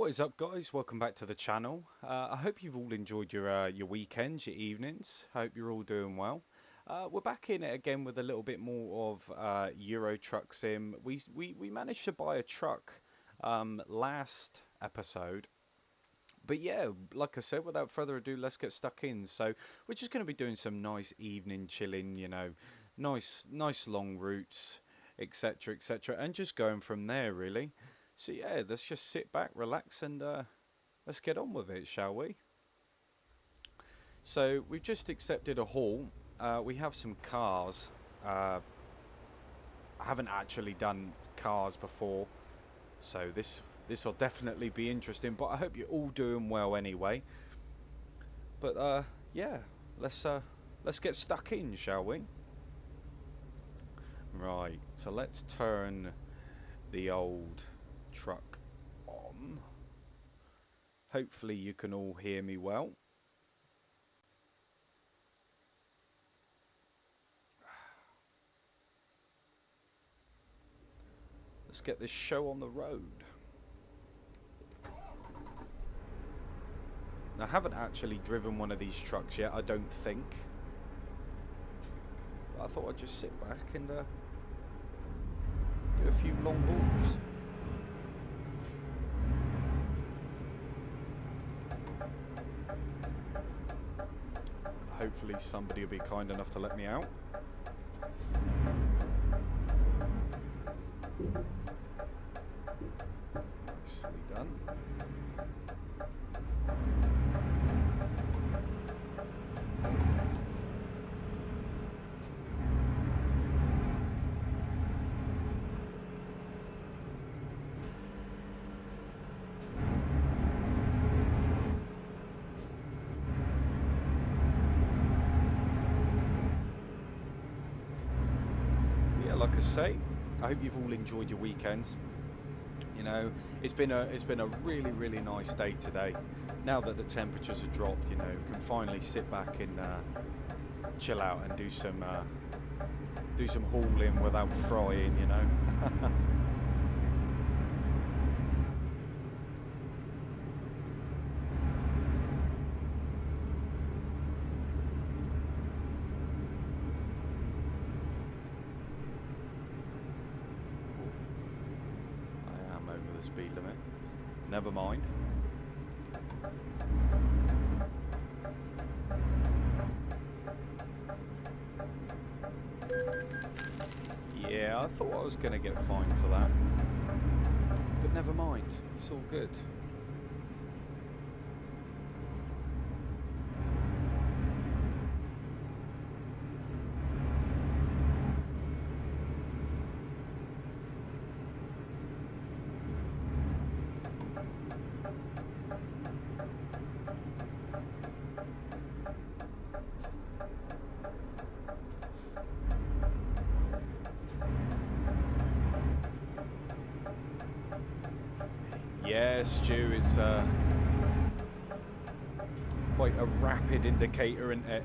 What is up, guys? Welcome back to the channel. I hope you've all enjoyed your weekends, your evenings. I hope you're all doing well. We're back in it again with a little bit more of Euro Truck Sim. We managed to buy a truck last episode. But yeah, like I said, without further ado, let's get stuck in. So we're just going to be doing some nice evening chilling, nice long routes, etc., etc., and just going from there, really. So yeah, let's just sit back, relax, and let's get on with it, shall we? So we've just accepted a haul. We have some cars. I haven't actually done cars before, so this will definitely be interesting. But I hope you're all doing well anyway. But yeah, let's get stuck in, shall we? Right. So let's turn the old truck on. Hopefully you can all hear me well. Let's get this show on the road. Now, I haven't actually driven one of these trucks yet, I don't think. But I thought I'd just sit back and do a few long hauls. Hopefully somebody will be kind enough to let me out. Nicely done. Like I say, I hope you've all enjoyed your weekend. You know, it's been a really nice day today. Now that the temperatures have dropped, you can finally sit back and chill out and do some hauling without frying. The speed limit. Never mind. Yeah, I thought I was going to get fined for that. But never mind. It's all good. Yeah, Stu, it's quite a rapid indicator, isn't it?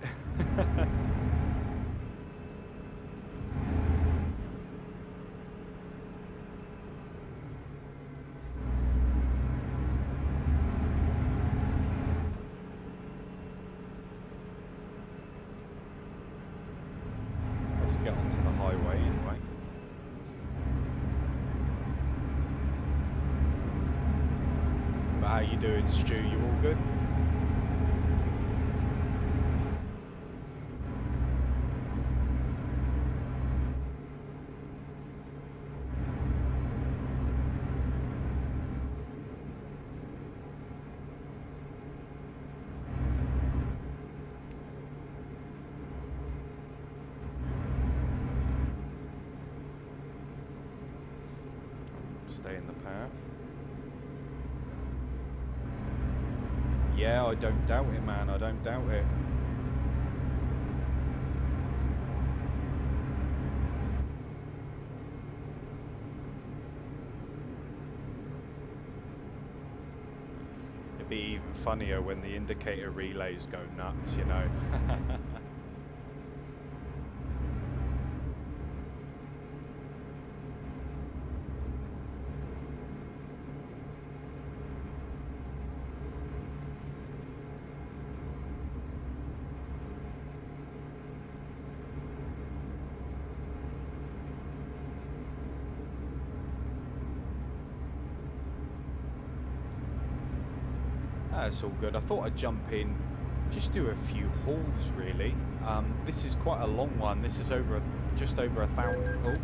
Let's get onto the highway anyway. How you doing, Stu? You all good? Stay in the path. Yeah, I don't doubt it, man. I don't doubt it. It'd be even funnier when the indicator relays go nuts, That's all good. I thought I'd jump in, just do a few hauls really. This is quite a long one. This is just over 1,000. Oh,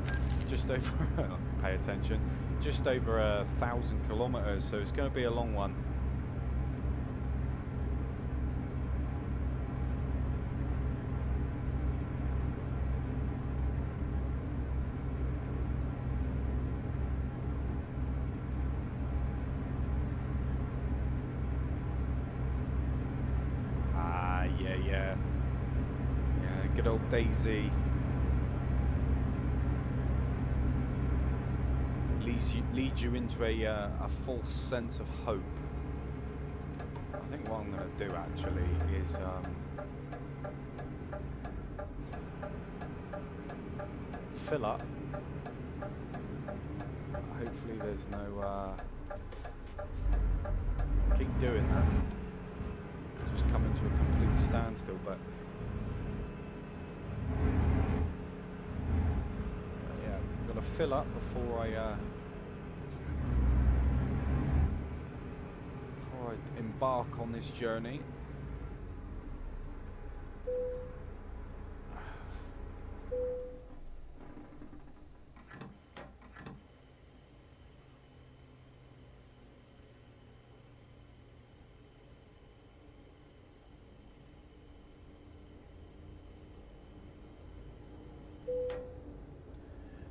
just over. Pay attention. Just over 1,000 kilometers. So it's going to be a long one. Good old Daisy leads you into a false sense of hope. I think what I'm going to do actually is fill up. Hopefully there's no keep doing that. Just coming to a complete standstill, but fill up before I embark on this journey.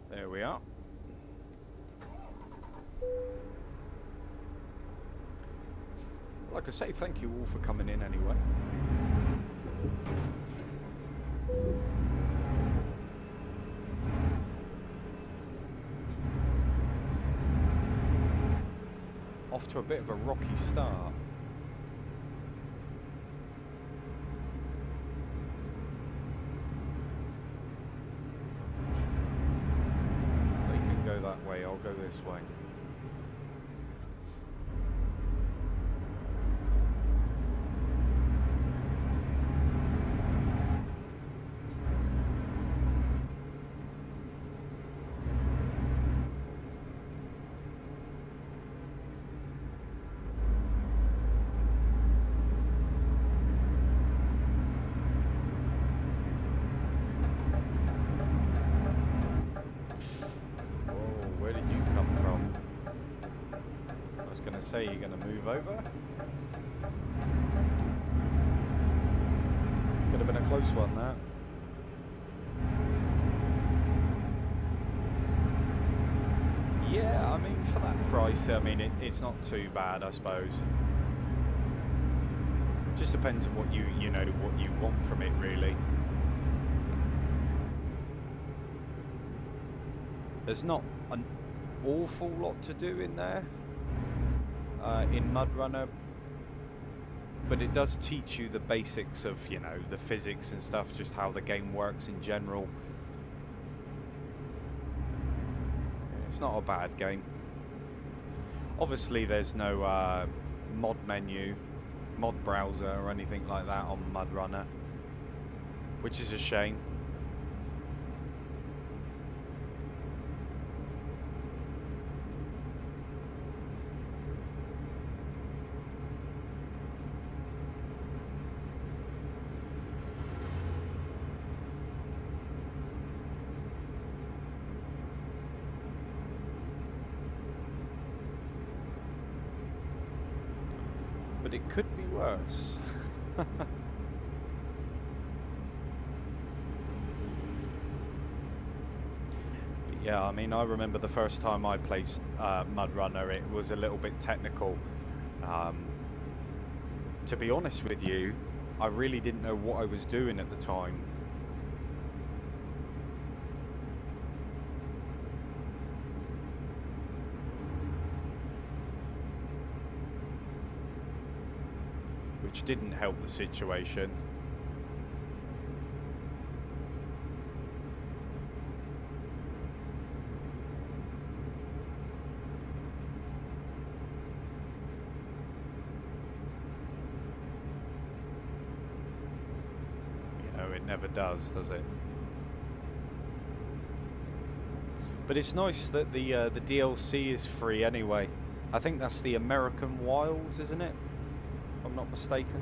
There we are. Like I say, thank you all for coming in anyway. Off to a bit of a rocky start. That way, I'll go this way. Say you're going to move over. Could have been a close one, that. Yeah, I mean, for that price, I mean, it's not too bad, I suppose. Just depends on what you know, what you want from it, really. There's not an awful lot to do in there. In Mud Runner, but it does teach you the basics of, you know, the physics and stuff, just how the game works in general. It's not a bad game. Obviously there's no mod menu, mod browser or anything like that on Mud Runner, which is a shame. But it could be worse. But yeah, I mean, I remember the first time I played Mud Runner, it was a little bit technical. To be honest with you, I really didn't know what I was doing at the time. Which didn't help the situation. You know, it never does it? But it's nice that the DLC is free anyway. I think that's the American Wilds, isn't it? I'm not mistaken.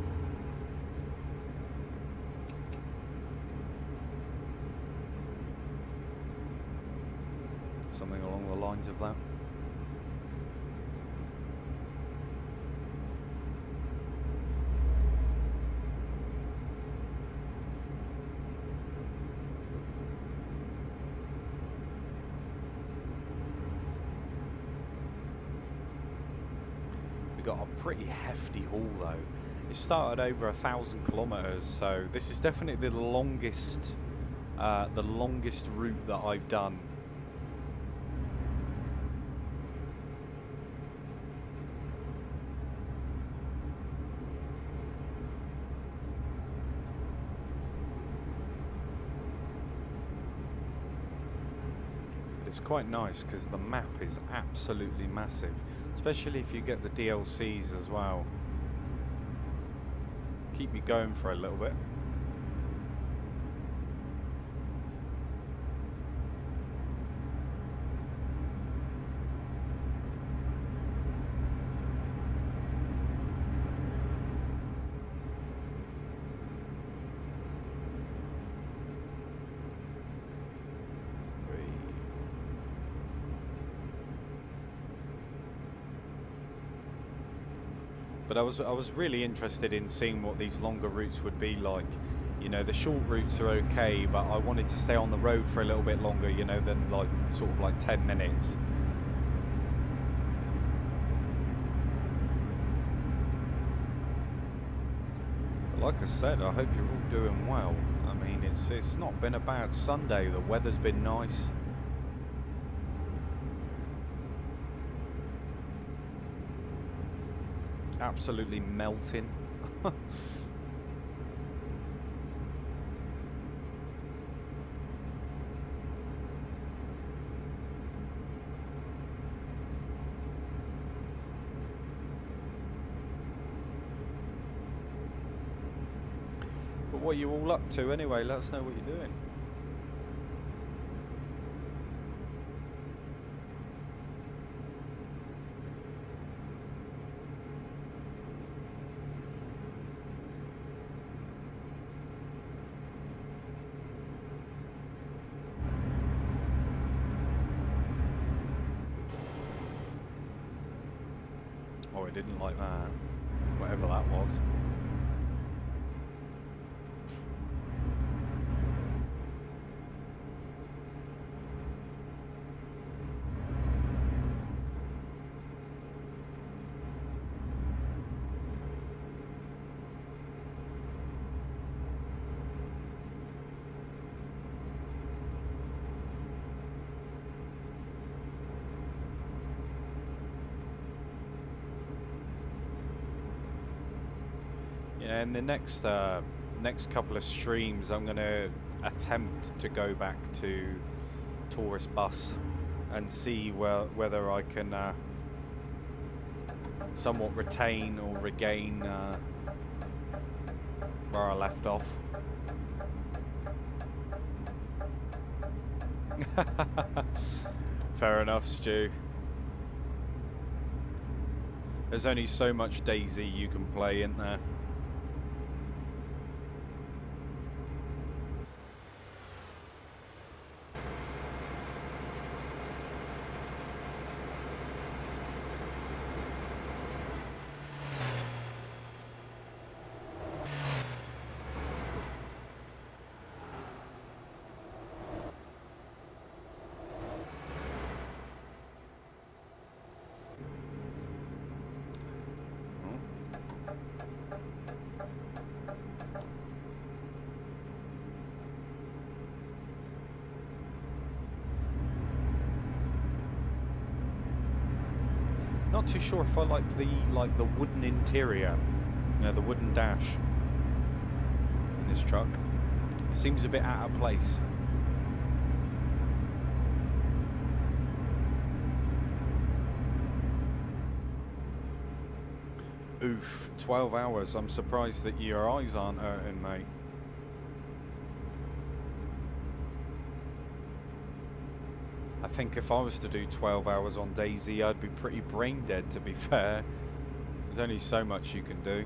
Something along the lines of that. We got a pretty hefty haul though. It started over 1,000 kilometers, so this is definitely the longest route that I've done. It's quite nice because the map is absolutely massive, especially if you get the DLCs as well. Keep me going for a little bit. But I was really interested in seeing what these longer routes would be like. You know, the short routes are okay, but I wanted to stay on the road for a little bit longer, you know, than like sort of like 10 minutes. But like I said, I hope you're all doing well. I mean, it's not been a bad Sunday. The weather's been nice. Absolutely melting. But what are you all up to anyway? Let us know what you're doing. Oh, I didn't like that. Whatever that was. Yeah, in the next couple of streams, I'm going to attempt to go back to tourist bus and see whether I can somewhat retain or regain where I left off. Fair enough, Stu. There's only so much Daisy you can play, isn't there? Not too sure if I like the wooden interior, you know, the wooden dash in this truck. It seems a bit out of place. Oof, 12 hours. I'm surprised that your eyes aren't hurting, mate. I think if I was to do 12 hours on Daisy, I'd be pretty brain dead, to be fair. There's only so much you can do.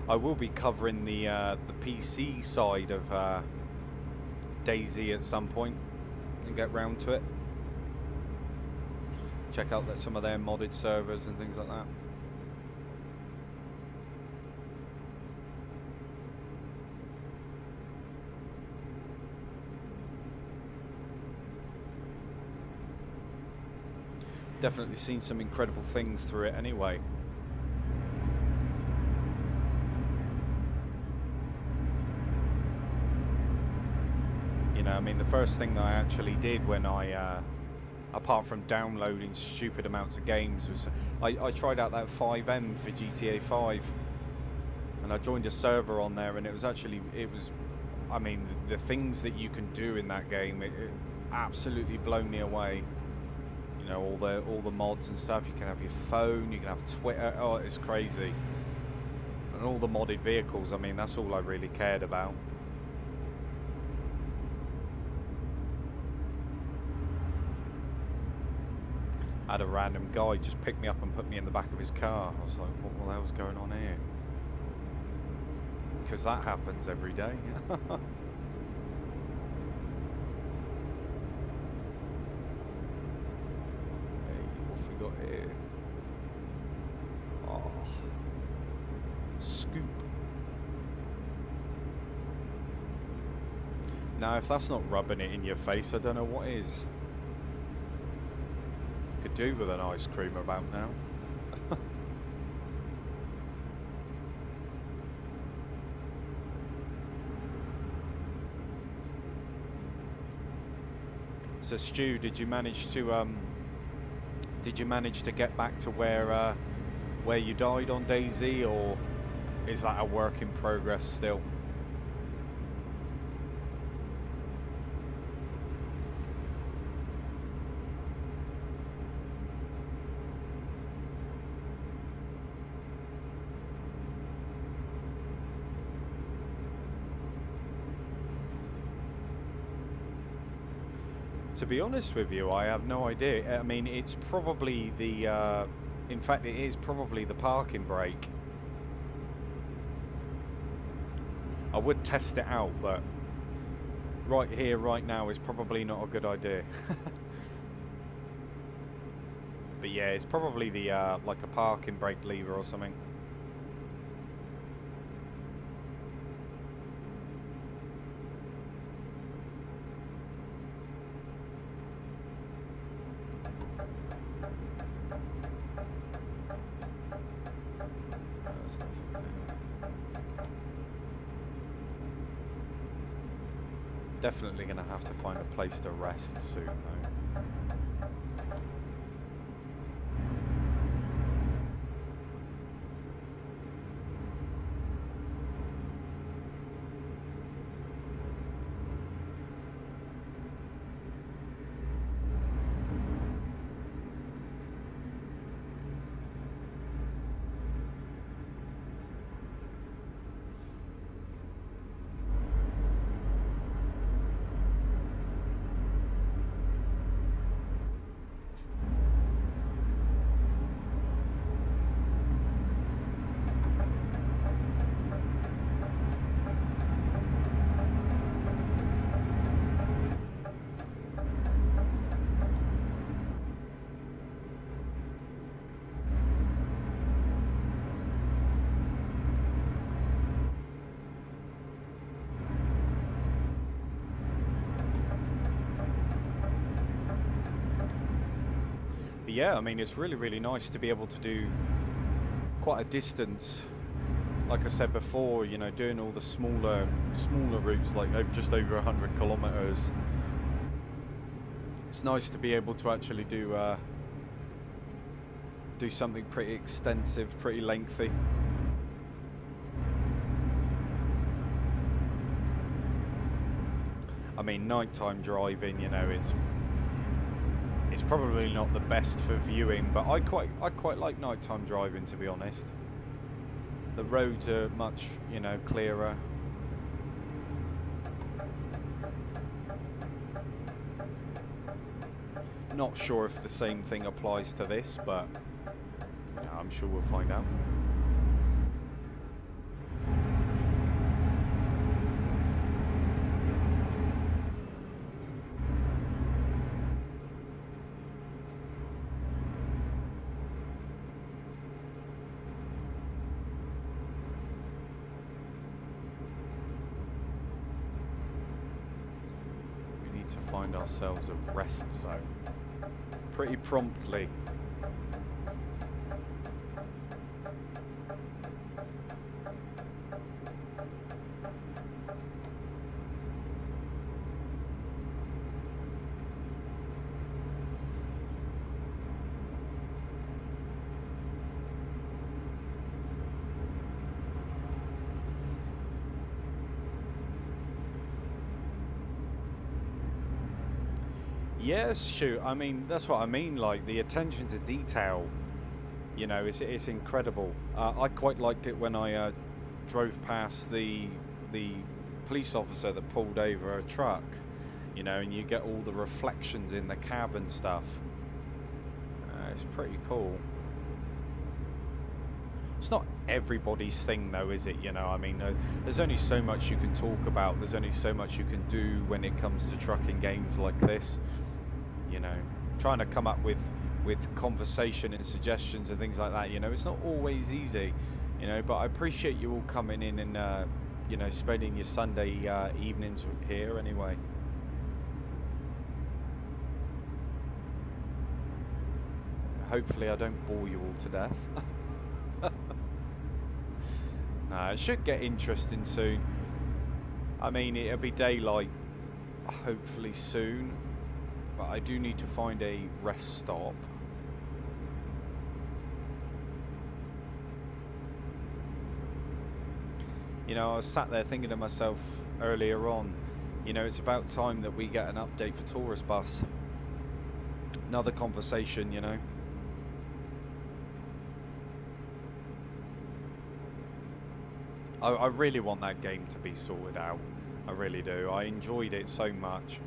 I will be covering the PC side of DayZ at some point and get round to it. Check out some of their modded servers and things like that. Definitely seen some incredible things through it anyway. You know, I mean, the first thing I actually did when I, apart from downloading stupid amounts of games, was I tried out that 5M for GTA 5. And I joined a server on there, and it was, I mean, the things that you can do in that game, it absolutely blown me away. You know, all the mods and stuff. You can have your phone, you can have Twitter. Oh, it's crazy. And all the modded vehicles. I mean, that's all I really cared about. I had a random guy just pick me up and put me in the back of his car. I was like, what the hell's going on here? Because that happens every day. Got here. Oh, scoop. Now, if that's not rubbing it in your face, I don't know what is. Could do with an ice cream about now. So, Stu, did you manage to get back to where you died on DayZ, or is that a work in progress still? To be honest with you, I have no idea. I mean, it's probably the, in fact, it is probably the parking brake. I would test it out, but right here, right now is probably not a good idea. But yeah, it's probably the, like a parking brake lever or something. Definitely going to have to find a place to rest soon, though. But yeah, I mean, it's really, really nice to be able to do quite a distance. Like I said before, you know, doing all the smaller routes, like just over 100 kilometers. It's nice to be able to actually do something pretty extensive, pretty lengthy. I mean, nighttime driving, you know, it's probably not the best for viewing, but I quite like nighttime driving, to be honest. The roads are much, you know, clearer. Not sure if the same thing applies to this, but you know, I'm sure we'll find out. to find ourselves a rest zone pretty promptly. Yes, shoot. I mean, that's what I mean. Like the attention to detail, you know, it's incredible. I quite liked it when I drove past the police officer that pulled over a truck, you know, and you get all the reflections in the cab and stuff. It's pretty cool. It's not everybody's thing though, is it? You know, I mean, there's only so much you can talk about. There's only so much you can do when it comes to trucking games like this. You know, trying to come up with conversation and suggestions and things like that, you know, it's not always easy, you know, but I appreciate you all coming in and you know, spending your Sunday evenings here anyway. Hopefully I don't bore you all to death. Nah, it should get interesting soon. I mean, it'll be daylight hopefully soon, but I do need to find a rest stop. You know, I was sat there thinking to myself earlier on, you know, it's about time that we get an update for Tourist Bus. Another conversation, you know. I really want that game to be sorted out. I really do. I enjoyed it so much.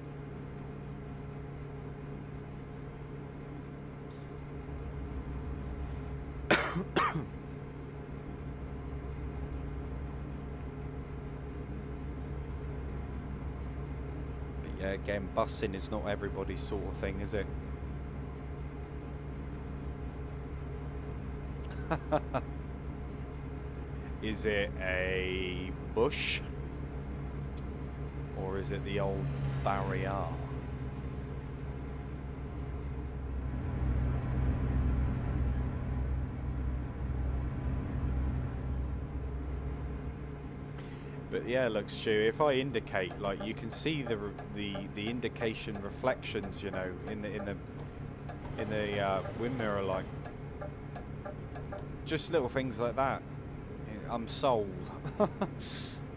Yeah, again, busing is not everybody's sort of thing, is it? Is it a bush? Or is it the old barrier? But yeah, look, Stu, if I indicate, like, you can see the indication reflections, you know, in the wind mirror, like, just little things like that. I'm sold.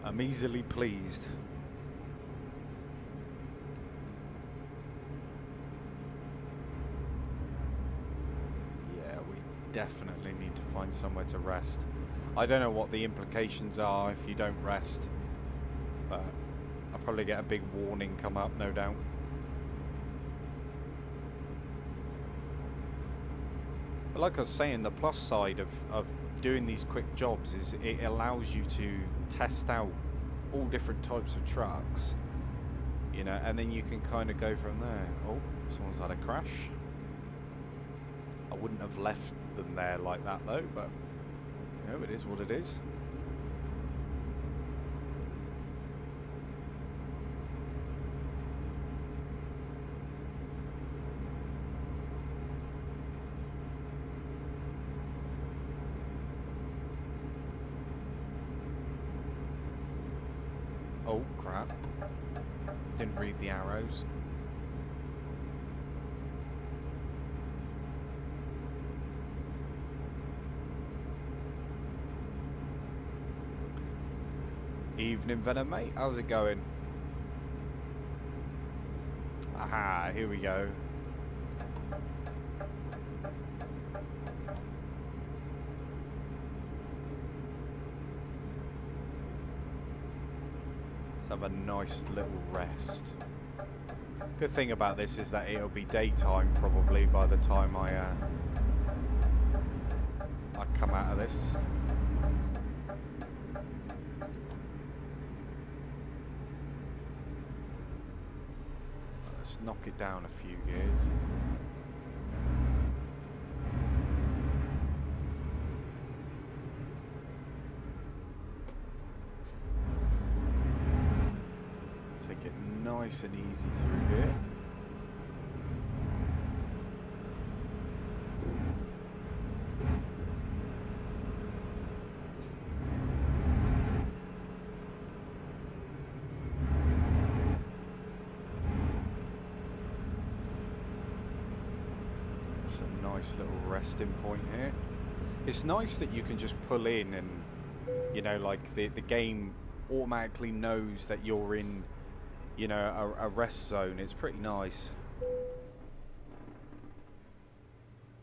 I'm easily pleased. Yeah, we definitely need to find somewhere to rest. I don't know what the implications are if you don't rest, but I'll probably get a big warning come up, no doubt. But like I was saying, the plus side of doing these quick jobs is it allows you to test out all different types of trucks, you know, and then you can kind of go from there. Oh, someone's had a crash. I wouldn't have left them there like that though, but you know, it is what it is. Oh crap, didn't read the arrows. Evening Venom, mate, how's it going? Aha, here we go. Let's have a nice little rest. Good thing about this is that it'll be daytime probably by the time I come out of this. Let's knock it down a few gears. nice and easy through here. It's a nice little resting point here. It's nice that you can just pull in and, you know, like the game automatically knows that you're in, you know, a rest zone. It's pretty nice.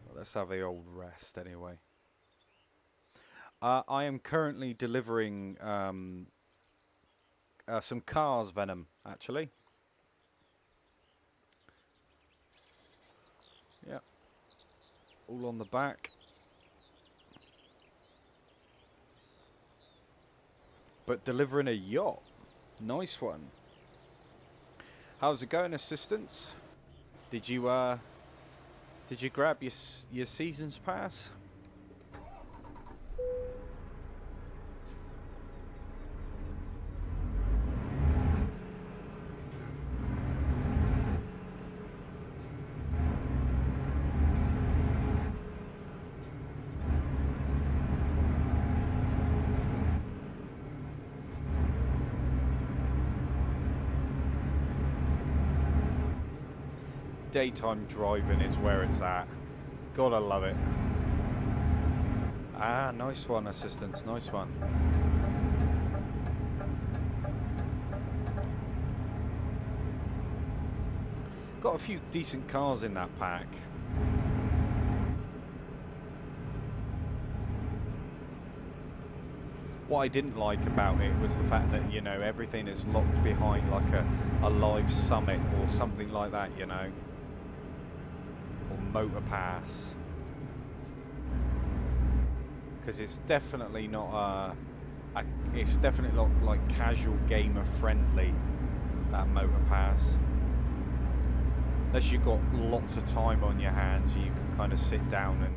Well, let's have the old rest anyway. I am currently delivering some cars, Venom, actually. Yeah. All on the back. But delivering a yacht. Nice one. How's it going, assistants? Did you grab your season's pass? Daytime driving is where it's at. Gotta love it. Ah, nice one, assistants. Nice one. Got a few decent cars in that pack. What I didn't like about it was the fact that, you know, everything is locked behind like a live summit or something like that, you know. Motor pass, because it's definitely not it's definitely not like casual gamer friendly, that motor pass, unless you've got lots of time on your hands. You can kind of sit down and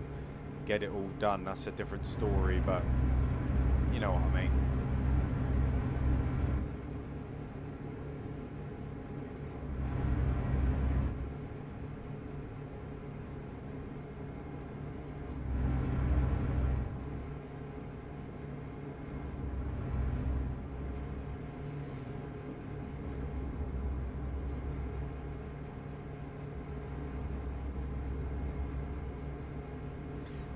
get it all done. That's a different story, but you know what I mean.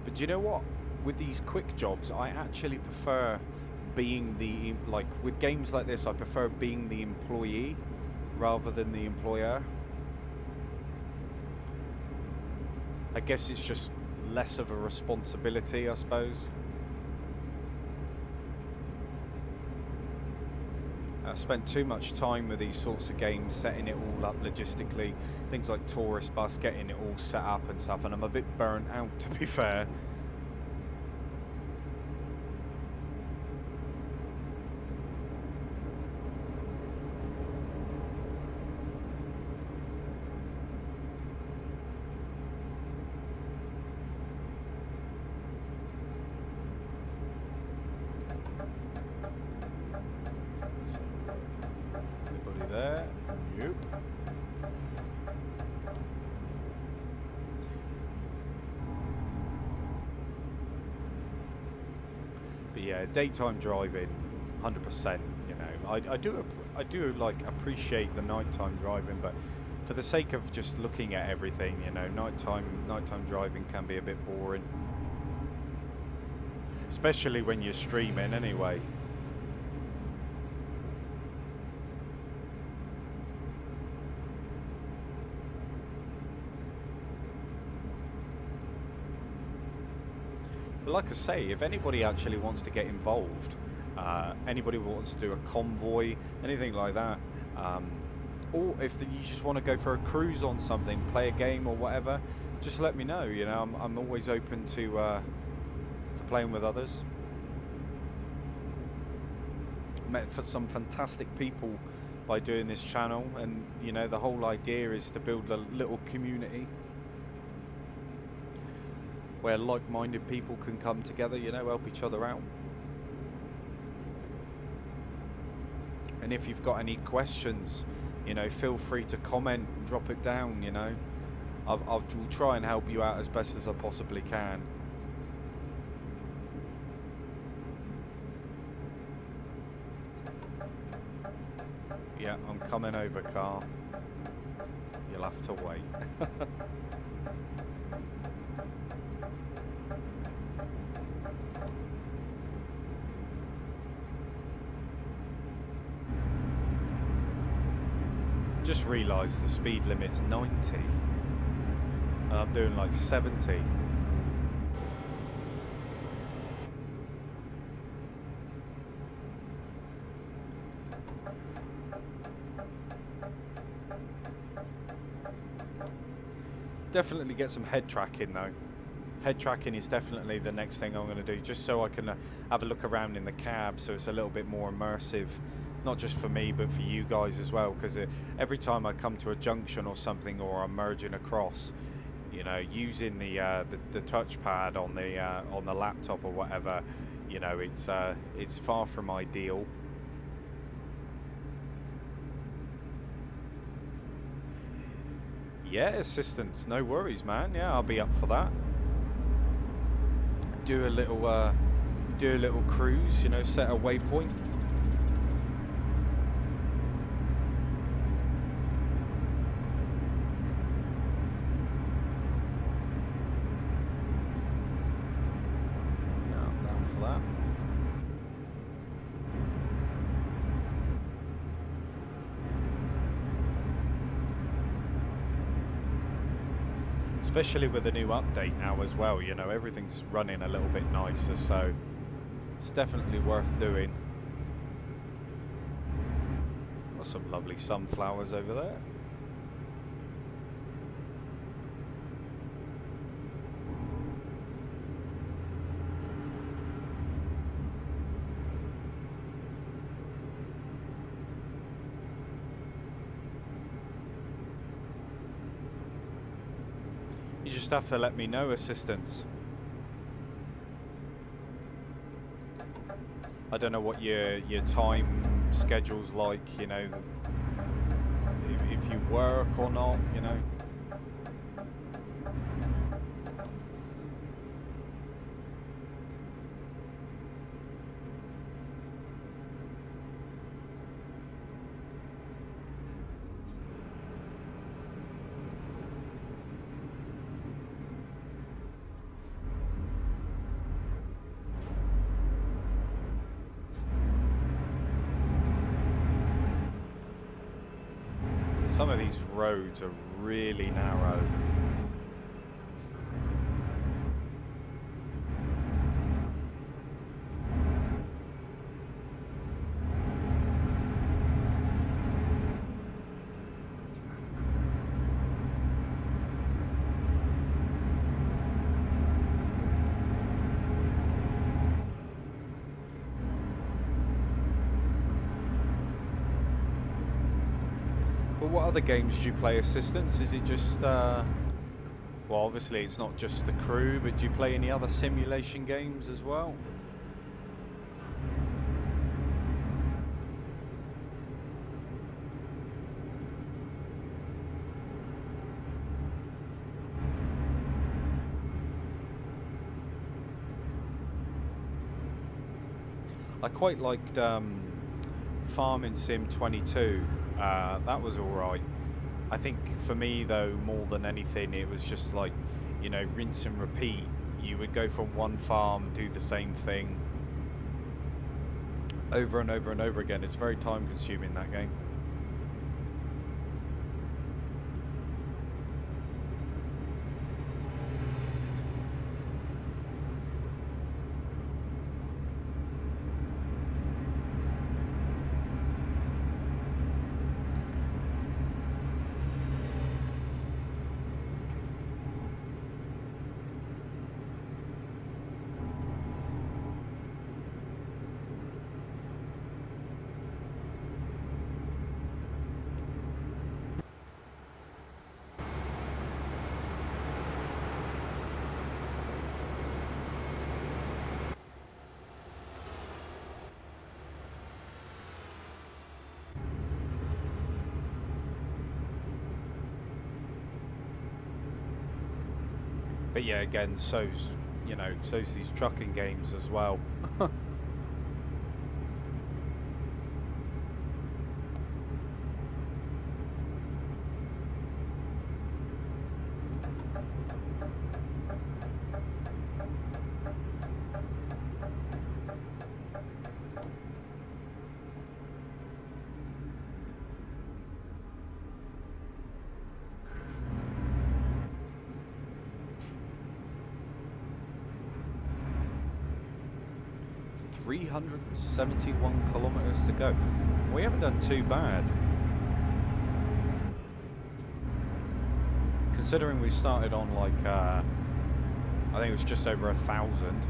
But do you know what? With these quick jobs, I actually prefer being the, like with games like this, I prefer being the employee rather than the employer. I guess it's just less of a responsibility, I suppose. I've spent too much time with these sorts of games, setting it all up logistically, things like Tourist Bus, getting it all set up and stuff, and I'm a bit burnt out, to be fair. There. Yep. But yeah, daytime driving, 100%. You know, I do like appreciate the nighttime driving, but for the sake of just looking at everything, you know, nighttime driving can be a bit boring, especially when you're streaming anyway. Like I say, if anybody actually wants to get involved, anybody wants to do a convoy, anything like that, or if you just want to go for a cruise on something, play a game or whatever, just let me know. You know, I'm always open to playing with others. Met for some fantastic people by doing this channel, and you know, the whole idea is to build a little community where like-minded people can come together, you know, help each other out. And if you've got any questions, you know, feel free to comment, drop it down, you know. I'll try and help you out as best as I possibly can. Yeah, I'm coming over, car. You'll have to wait. Just realised the speed limit's 90. And I'm doing like 70. Definitely get some head tracking though. Head tracking is definitely the next thing I'm going to do, just so I can have a look around in the cab, so it's a little bit more immersive, not just for me but for you guys as well, because every time I come to a junction or something, or I'm merging across, you know, using the touchpad on the laptop or whatever, you know, it's far from ideal. Yeah, assistance, no worries, man. Yeah, I'll be up for that. Do a little cruise, you know, set a waypoint. Yeah, I'm down for that. Especially with the new update now as well, you know, everything's running a little bit nicer, so it's definitely worth doing. Got some lovely sunflowers over there. You just have to let me know, assistants. I don't know what your time schedule's like, you know, if you work or not, you know. Some of these roads are really narrow. What other games do you play, assistants? Is it just, well, obviously it's not just The Crew, but do you play any other simulation games as well? I quite liked Farming Sim 22. That was alright. I think for me though, more than anything, it was just like, you know, rinse and repeat. You would go from one farm, do the same thing over and over and over again. It's very time consuming, that game. But yeah, again, so's these trucking games as well. 371 kilometers to go. We haven't done too bad. Considering we started on like, I think it was just over 1,000.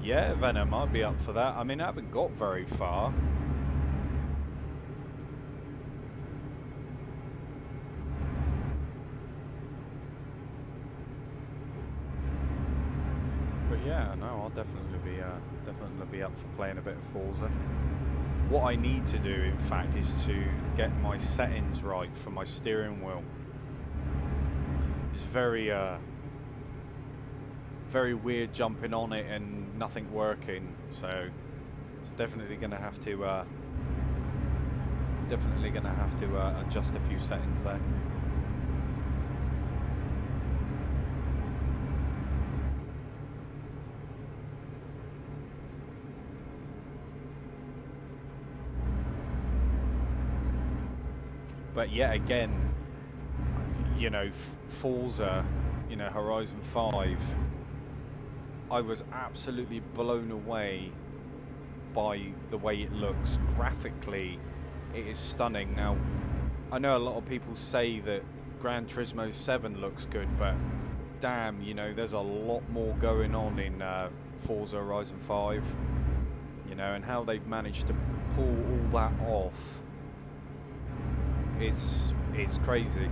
Yeah, Venom, I'd be up for that. I mean, I haven't got very far. Yeah, no, I'll definitely be up for playing a bit of Forza. What I need to do, in fact, is to get my settings right for my steering wheel. It's very weird jumping on it and nothing working. So it's definitely going to have to adjust a few settings there. But yet again, you know, Forza, you know, Horizon 5, I was absolutely blown away by the way it looks. Graphically, it is stunning. Now, I know a lot of people say that Gran Turismo 7 looks good, but damn, you know, there's a lot more going on in Forza Horizon 5, you know, and how they've managed to pull all that off. It's crazy.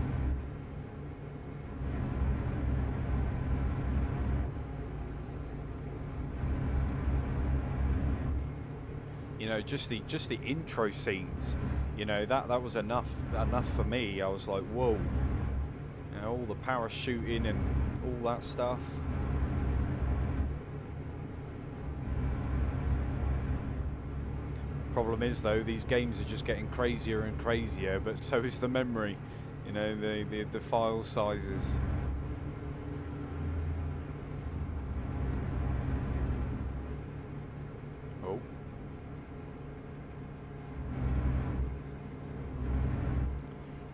You know, just the intro scenes, you know, that was enough for me. I was like, whoa, you know, all the parachuting and all that stuff. Problem is though, these games are just getting crazier and crazier, but so is the memory, you know, the file sizes. Oh.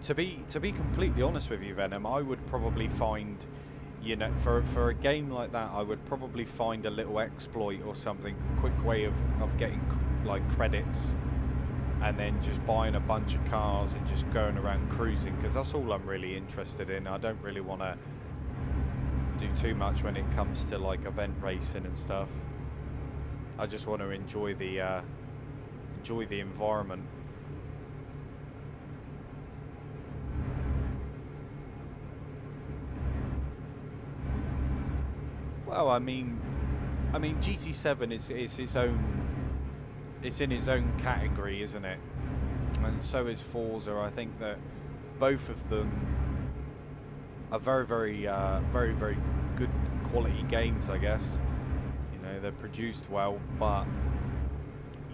To be completely honest with you, Venom, I would probably find, you know, for a game like that, I would probably find a little exploit or something, a quick way of getting like credits, and then just buying a bunch of cars and just going around cruising, because that's all I'm really interested in. I don't really want to do too much when it comes to like event racing and stuff. I just want to enjoy the environment. Well, I mean GT7 is its own. It's in its own category, isn't it? And so is Forza. I think that both of them are very good quality games, I guess. You know, they're produced well, but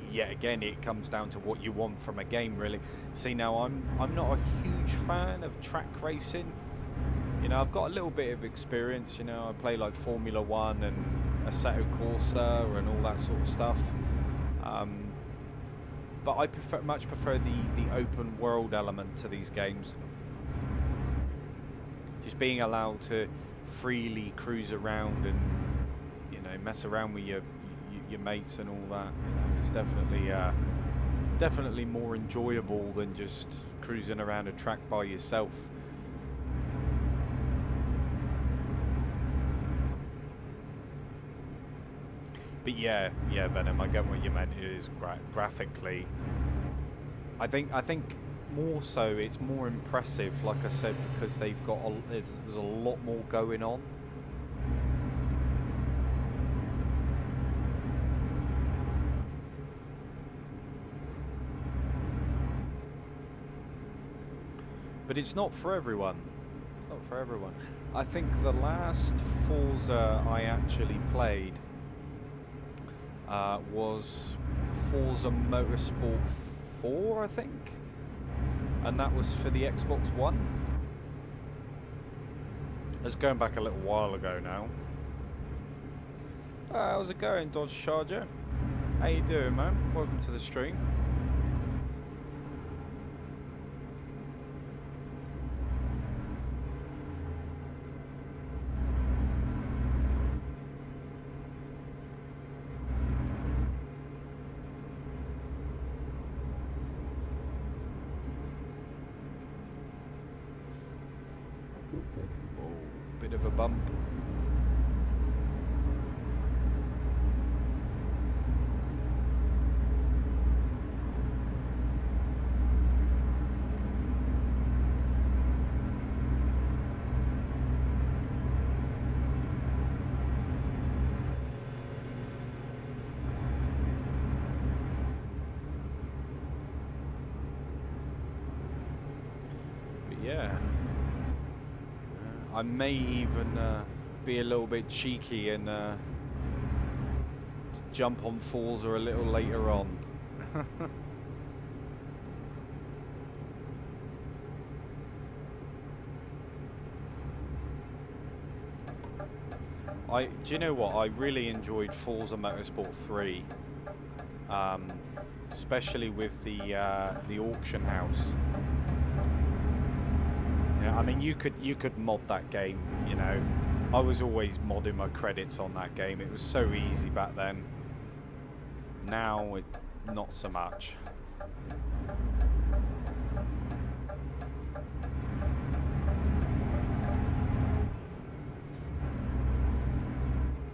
yet again, it comes down to what you want from a game, really. See, now I'm not a huge fan of track racing. You know, I've got a little bit of experience. You know, I play like Formula 1 and Assetto Corsa and all that sort of stuff. But I much prefer the open world element to these games. Just being allowed to freely cruise around and, you know, mess around with your mates and all that. You know, it's definitely more enjoyable than just cruising around a track by yourself. But yeah, Venom, I get what you meant. It is graphically. I think more so, it's more impressive, like I said, because they've got there's a lot more going on. but it's not for everyone. It's not for everyone. I think the last Forza I actually played was Forza Motorsport 4, I think, and that was for the Xbox One. It's going back a little while ago now. How's it going, Dodge Charger? How you doing, man? Welcome to the stream. Oh, bit of a bump. Yeah, I may even be a little bit cheeky and jump on Forza a little later on. Do you know what? I really enjoyed Forza Motorsport 3, especially with the auction house. I mean, you could mod that game, you know. I was always modding my credits on that game. It was so easy back then. Now, not so much.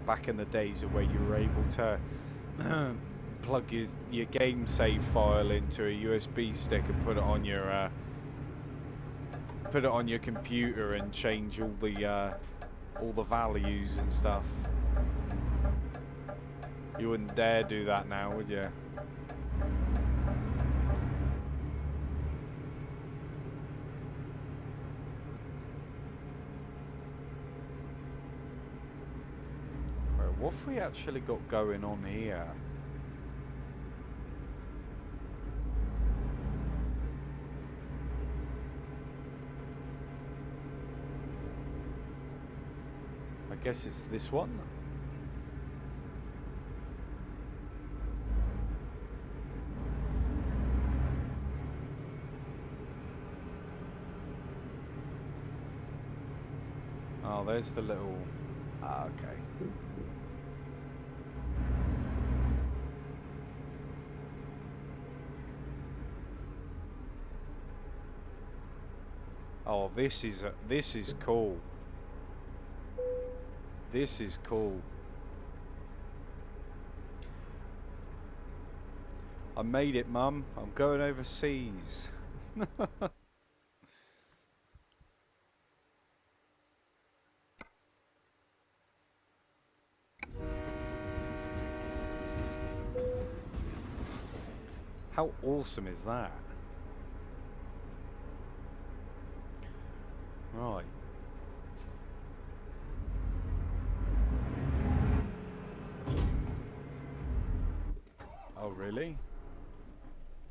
Back in the days of where you were able to plug your game save file into a USB stick and put it on your computer and change all the values and stuff. You wouldn't dare do that now, would you? Right, what have we actually got going on here? I guess it's this one. Oh, there's the little... Ah, okay. Oh, this is cool. This is cool. I made it, Mum. I'm going overseas. How awesome is that? Right. Oh, really?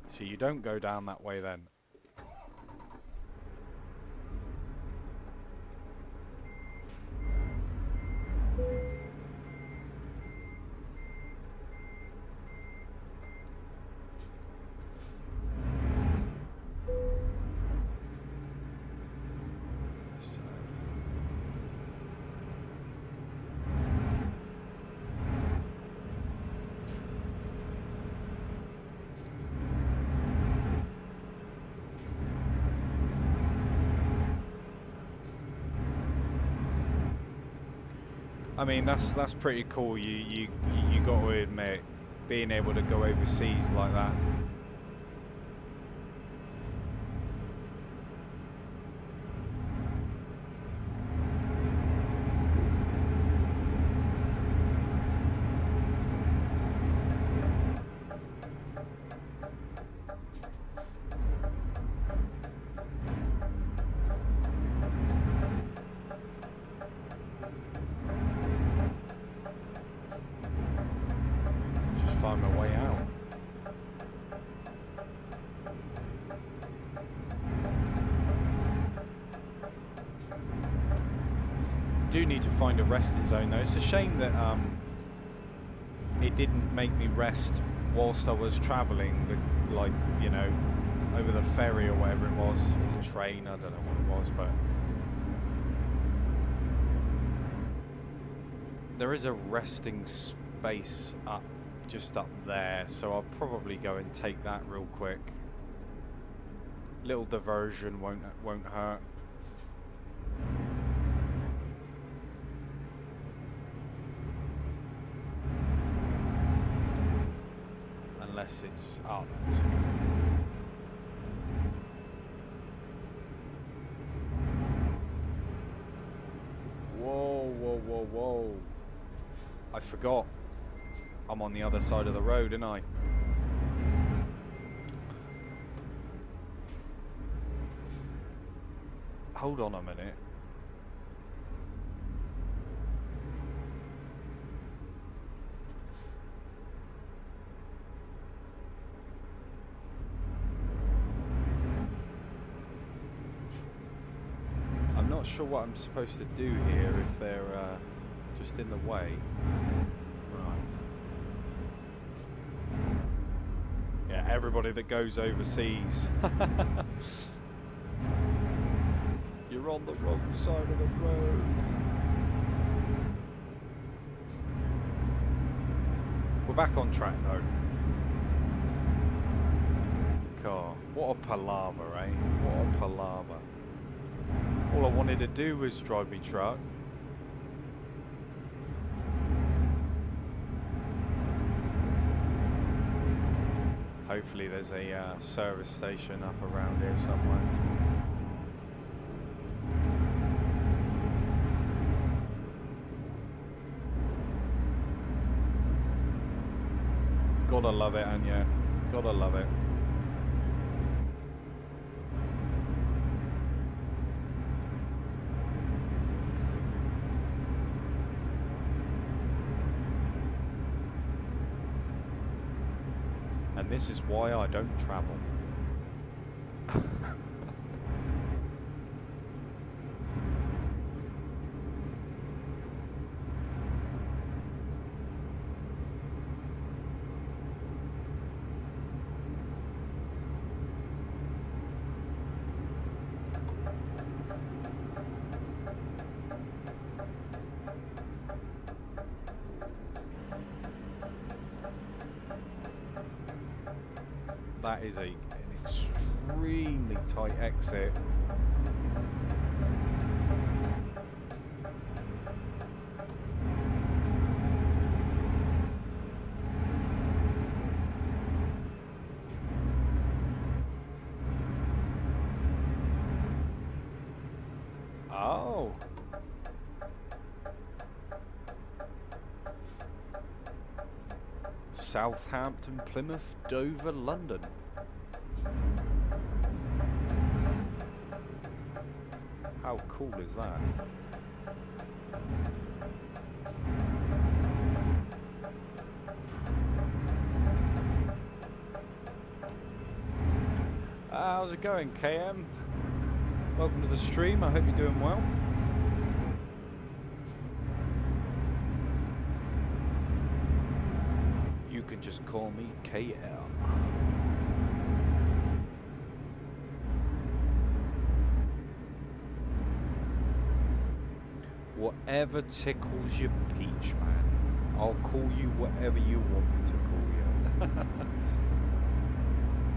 So you don't go down that way then? I mean, that's pretty cool. You got to admit, being able to go overseas like that. Do need to find a resting zone though. It's a shame that it didn't make me rest whilst I was travelling, like, you know, over the ferry or whatever it was, or the train, I don't know what it was, but there is a resting space just up there, so I'll probably go and take that real quick. Little diversion won't hurt. Unless it's... oh, no, it's okay. Whoa, whoa, whoa, whoa. I forgot. I'm on the other side of the road, ain't I? Hold on a minute. I'm not sure what I'm supposed to do here if they're just in the way. Right. Yeah, everybody that goes overseas. You're on the wrong side of the road. We're back on track though. Car. What a palaver, eh? What a palaver. All I wanted to do was drive me truck. Hopefully there's a service station up around here somewhere. Gotta love it, Anya. Gotta love it. And this is why I don't travel. That is an extremely tight exit. Oh. Southampton, Plymouth, Dover, London. How cool is that? How's it going, KM? Welcome to the stream. I hope you're doing well. You can just call me KL. Whatever tickles your peach, man. I'll call you whatever you want me to call you.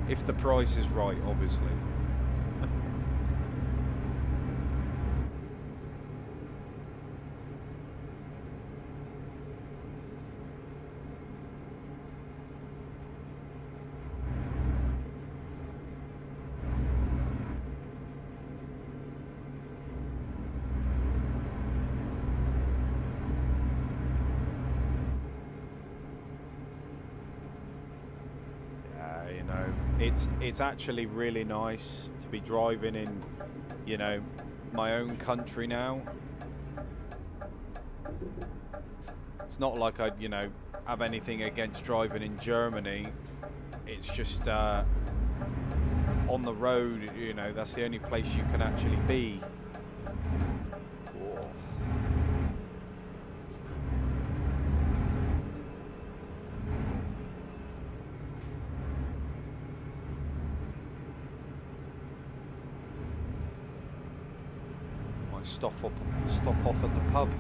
If the price is right, obviously. It's actually really nice to be driving in, you know, my own country now. It's not like I, you know, have anything against driving in Germany. It's just on the road, you know, that's the only place you can actually be. Whoa. stop off at the pub.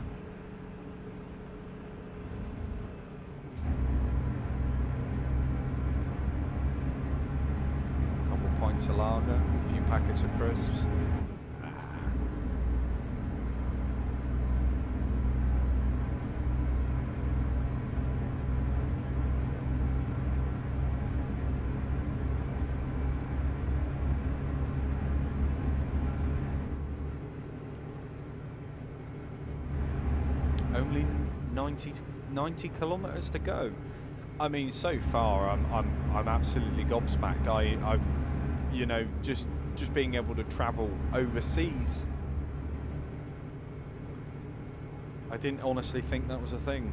Couple pints of lager, a few packets of crisps. Only 90 kilometers to go. I mean, so far I'm absolutely gobsmacked. I you know, just being able to travel overseas. I didn't honestly think that was a thing.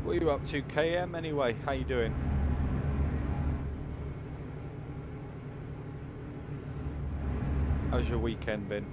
What are you up to, KM, anyway? How you doing? How's your weekend been?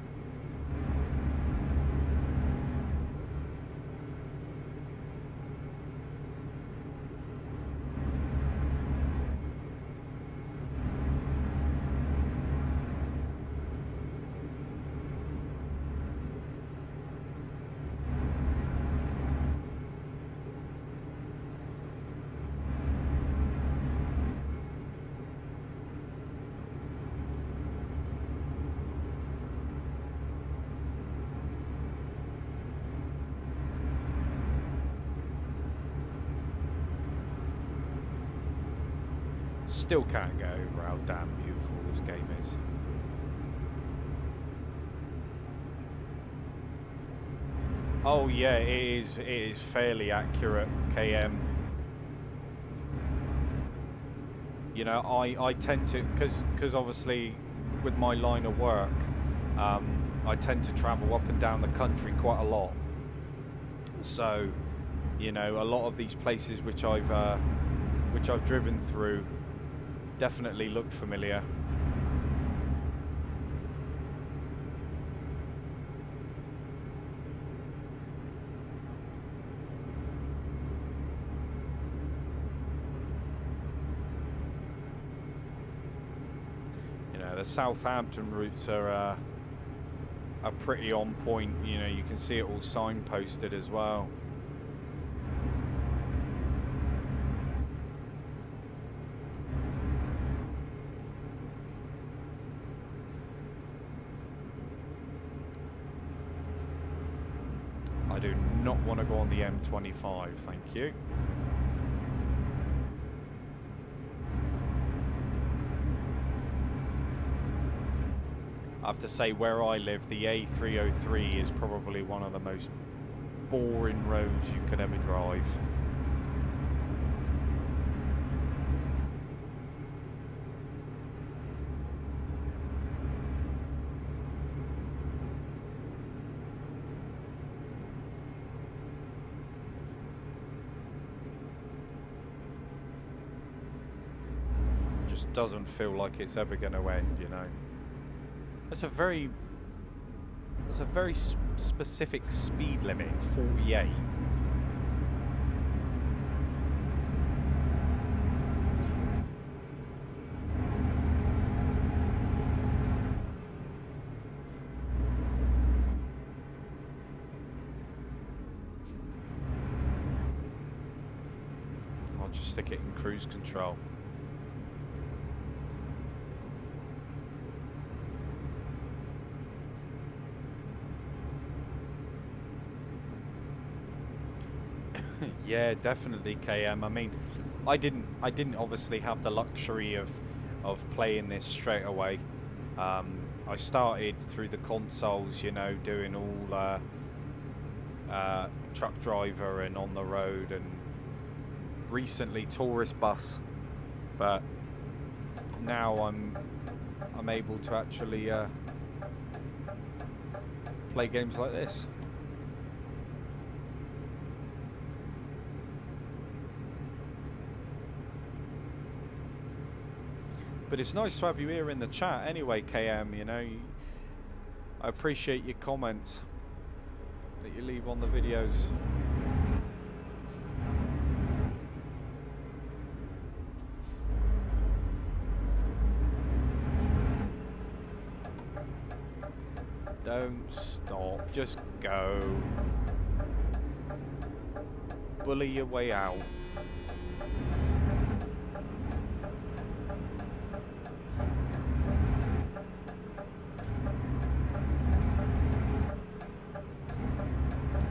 Still can't get over how damn beautiful this game is. Oh yeah, it is fairly accurate, KM. You know, I tend to, because obviously with my line of work, I tend to travel up and down the country quite a lot. So, you know, a lot of these places which I've driven through definitely look familiar. You know, the Southampton routes are pretty on point. You know, you can see it all signposted as well. I do not want to go on the M25, thank you. I have to say, where I live, the A303 is probably one of the most boring roads you could ever drive. Just doesn't feel like it's ever going to end, you know. It's a very specific speed limit, 48. I'll just stick it in cruise control. Yeah, definitely, KM. I mean, I didn't obviously have the luxury of playing this straight away. I started through the consoles, you know, doing all truck driver and on the road, and recently tourist bus. But now I'm able to actually play games like this. But it's nice to have you here in the chat anyway, KM. You know, I appreciate your comments that you leave on the videos. Don't stop, just go. Bully your way out.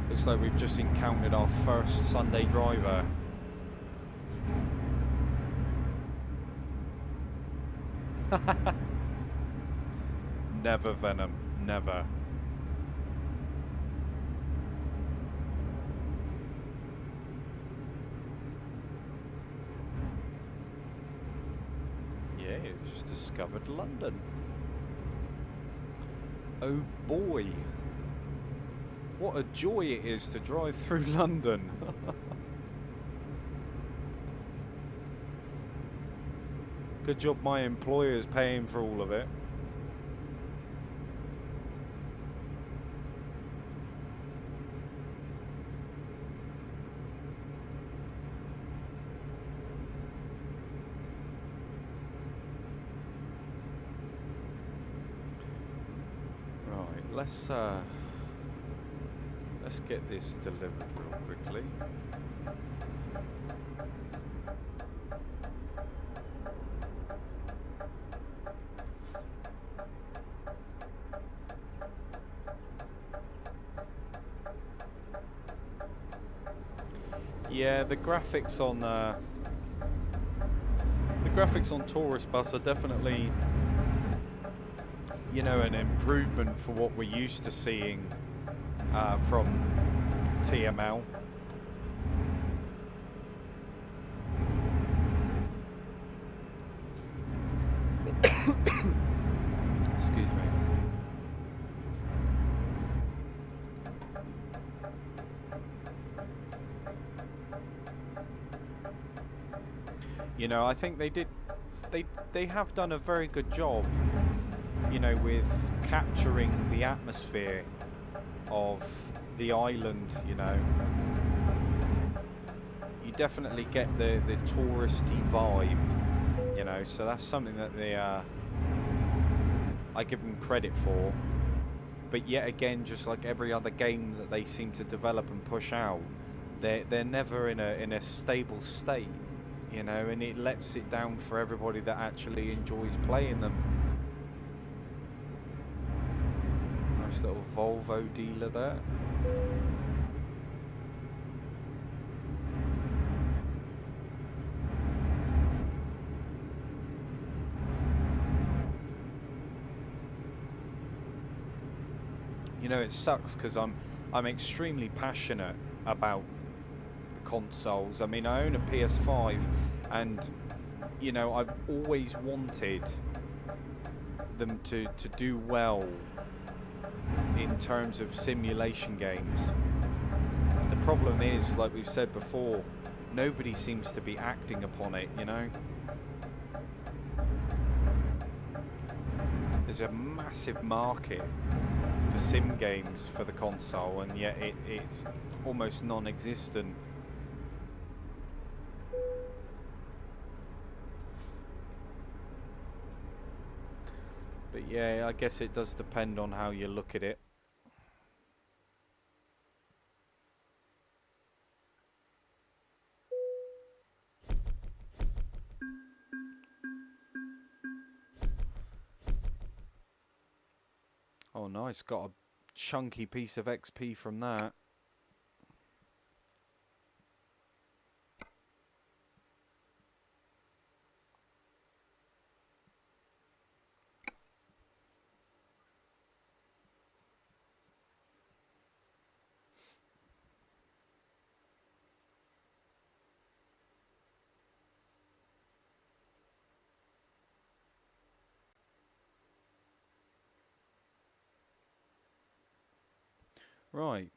Looks like we've just encountered our first Sunday driver. Never, Venom, never. Yeah, it just discovered London. Oh boy. What a joy it is to drive through London. Good job my employer's paying for all of it. Right, let's get this delivered real quickly. Yeah, the graphics on Tourist Bus are definitely, you know, an improvement for what we're used to seeing from TML. Excuse me. You know, I think they have done a very good job, you know, with capturing the atmosphere of the island, you know. You definitely get the touristy vibe, you know, so that's something that I give them credit for. But yet again, just like every other game that they seem to develop and push out, they're never in a stable state, you know, and it lets it down for everybody that actually enjoys playing them. Nice little Volvo dealer there. You know, it sucks because I'm extremely passionate about the consoles. I mean, I own a PS5, and you know, I've always wanted them to do well in terms of simulation games. The problem is, like we've said before, nobody seems to be acting upon it, you know. There's a massive market for sim games for the console, and yet it's almost non-existent. But yeah, I guess it does depend on how you look at it. Oh nice, got a chunky piece of XP from that. Right.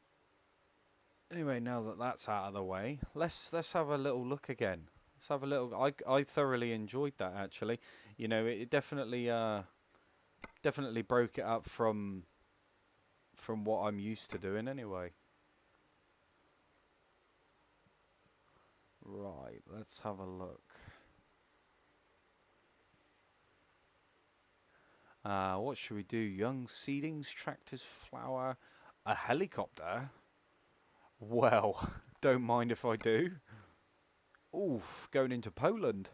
Anyway, now that that's out of the way, let's have a little look again. Let's have a little. I thoroughly enjoyed that actually. You know, it definitely definitely broke it up from what I'm used to doing anyway. Right, let's have a look. What should we do? Young seedings, tractors, flower, a helicopter? Well, don't mind if I do. Oof, going into Poland.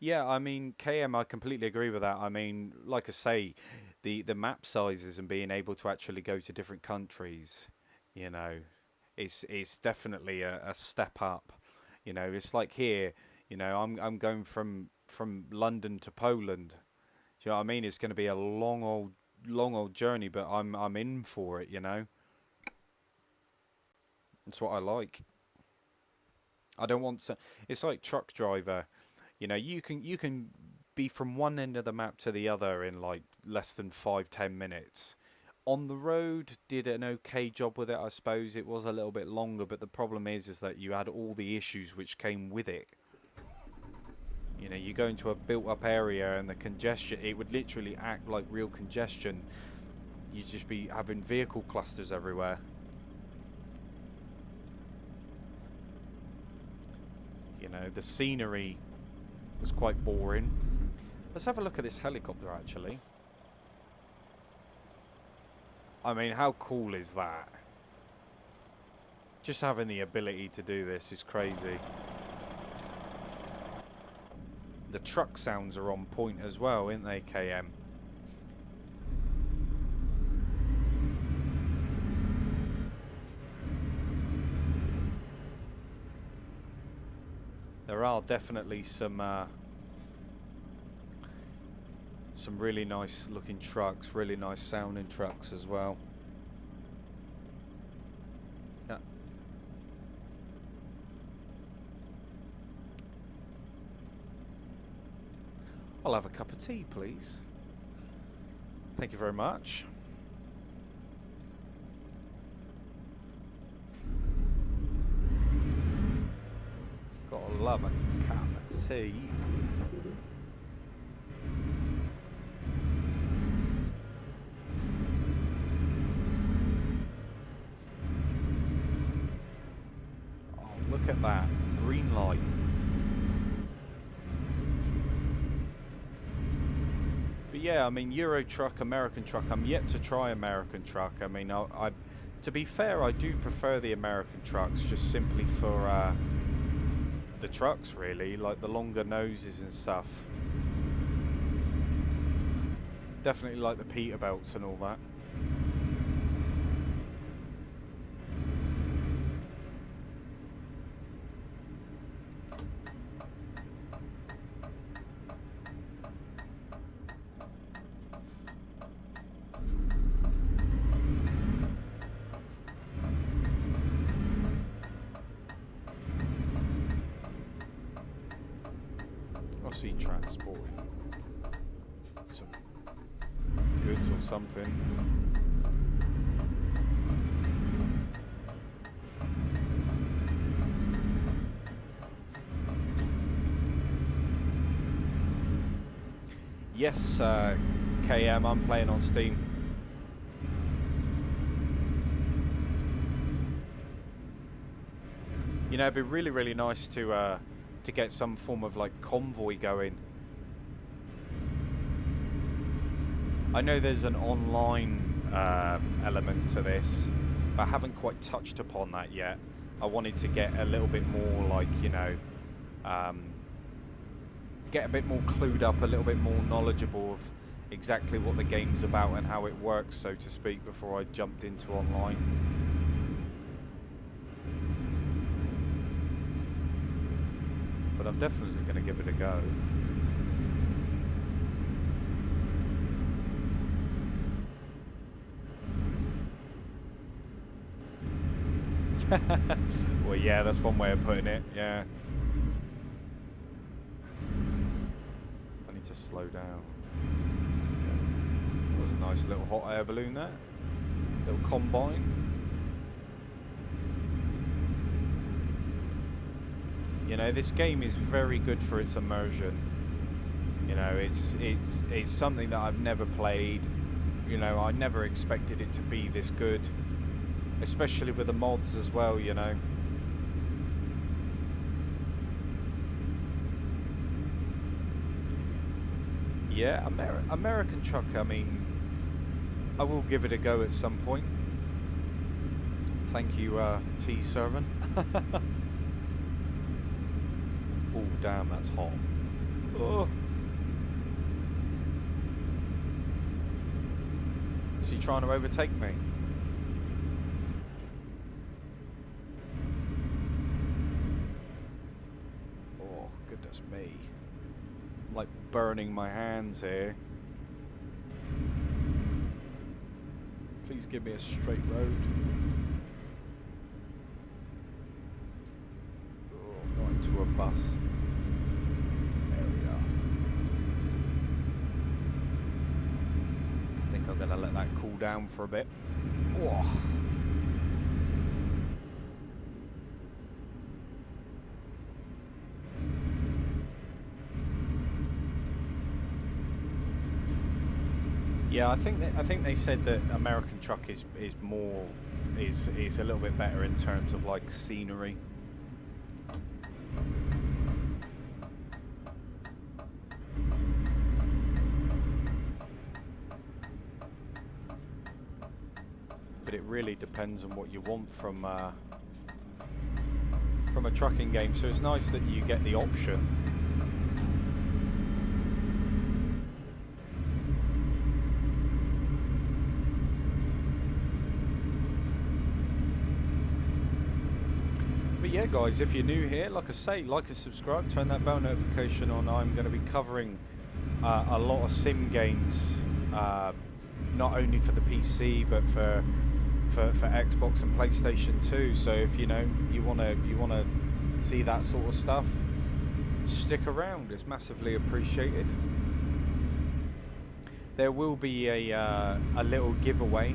Yeah, I mean, KM, I completely agree with that. I mean, like I say, the map sizes and being able to actually go to different countries, you know, it's definitely a step up. You know, it's like here, you know, I'm going from London to Poland. Do you know what I mean? It's going to be a long old journey, but I'm in for it. You know, it's what I like. I don't want to. It's like truck driver. You know, you can be from one end of the map to the other in like less than 5-10 minutes. On the road, did an okay job with it. I suppose it was a little bit longer, but the problem is that you had all the issues which came with it. You know, you go into a built-up area and the congestion, it would literally act like real congestion. You'd just be having vehicle clusters everywhere. You know, the scenery was quite boring. Let's have a look at this helicopter, actually. I mean, how cool is that? Just having the ability to do this is crazy. The truck sounds are on point as well, aren't they, KM? There are definitely some really nice looking trucks, really nice sounding trucks as well. Yeah. I'll have a cup of tea, please. Thank you very much. Gotta love a cup of tea. Oh, look at that green light. But yeah, I mean, Euro truck, American truck. I'm yet to try American truck. I mean, to be fair, I do prefer the American trucks just simply for the trucks, really, like the longer noses and stuff. Definitely like the Peterbilts and all that. I see transporting some goods or something. Yes, KM, I'm playing on Steam. You know, it'd be really, really nice to get some form of like convoy going. I know there's an online element to this, but I haven't quite touched upon that yet. I wanted to get a little bit more like, you know, get a bit more clued up, a little bit more knowledgeable of exactly what the game's about and how it works, so to speak, before I jumped into online. But I'm definitely going to give it a go. Well, yeah, that's one way of putting it, yeah. I need to slow down. That was a nice little hot air balloon there. Little combine. You know, this game is very good for its immersion. You know, it's something that I've never played. You know, I never expected it to be this good, especially with the mods as well, you know. Yeah, American Truck, I mean, I will give it a go at some point. Thank you, T7. Oh, damn, that's hot. Oh. Is he trying to overtake me? Oh, goodness me. I'm like burning my hands here. Please give me a straight road. Oh, not into a bus. There we are. I think I'm going to let that cool down for a bit. Oh. Yeah, I think they said that American Truck is a little bit better in terms of like scenery. But it really depends on what you want from a trucking game. So it's nice that you get the option. But yeah, guys, if you're new here, like I say, like and subscribe, turn that bell notification on. I'm going to be covering a lot of sim games, not only for the PC but for Xbox and PlayStation 2. So if you wanna see that sort of stuff, stick around. It's massively appreciated. There will be a little giveaway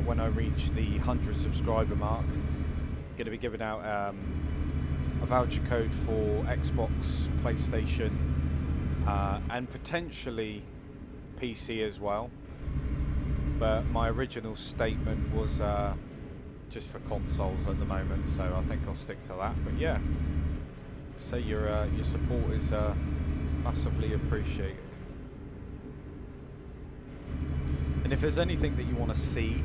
when I reach the 100 subscriber mark. I'm going to be giving out a voucher code for Xbox, PlayStation, and potentially PC as well. But my original statement was just for consoles at the moment, so I think I'll stick to that. But yeah, so your support is massively appreciated. And if there's anything that you want to see,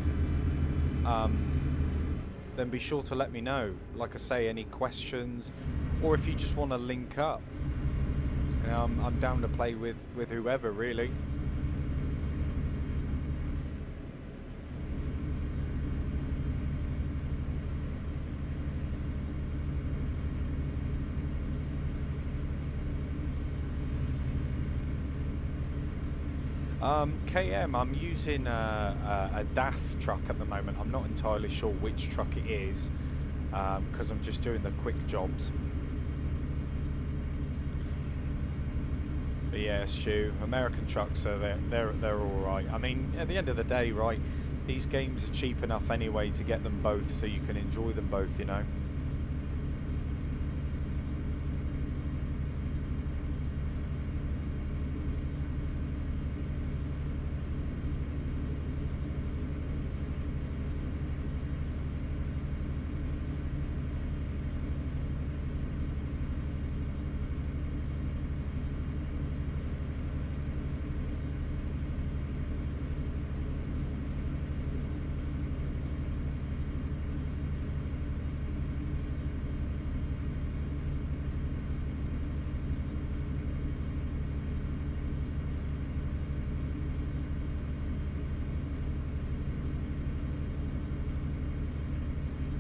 then be sure to let me know. Like I say, any questions, or if you just want to link up, I'm down to play with whoever, really. KM, I'm using a DAF truck at the moment. I'm not entirely sure which truck it is, because I'm just doing the quick jobs. But yeah, Stu, American trucks are they're all right. I mean, at the end of the day, right, these games are cheap enough anyway to get them both, so you can enjoy them both, you know.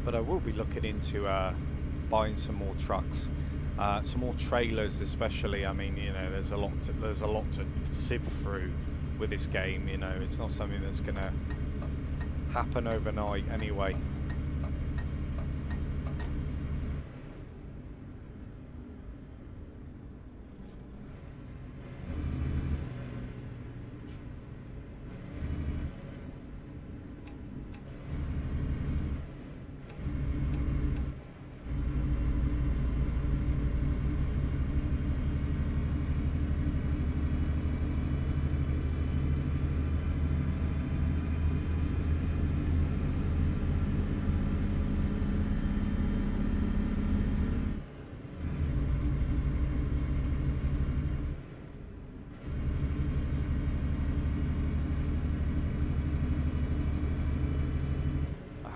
But I will be looking into buying some more trucks, some more trailers, especially. I mean, you know, there's a lot to sift through with this game. You know, it's not something that's gonna happen overnight, anyway.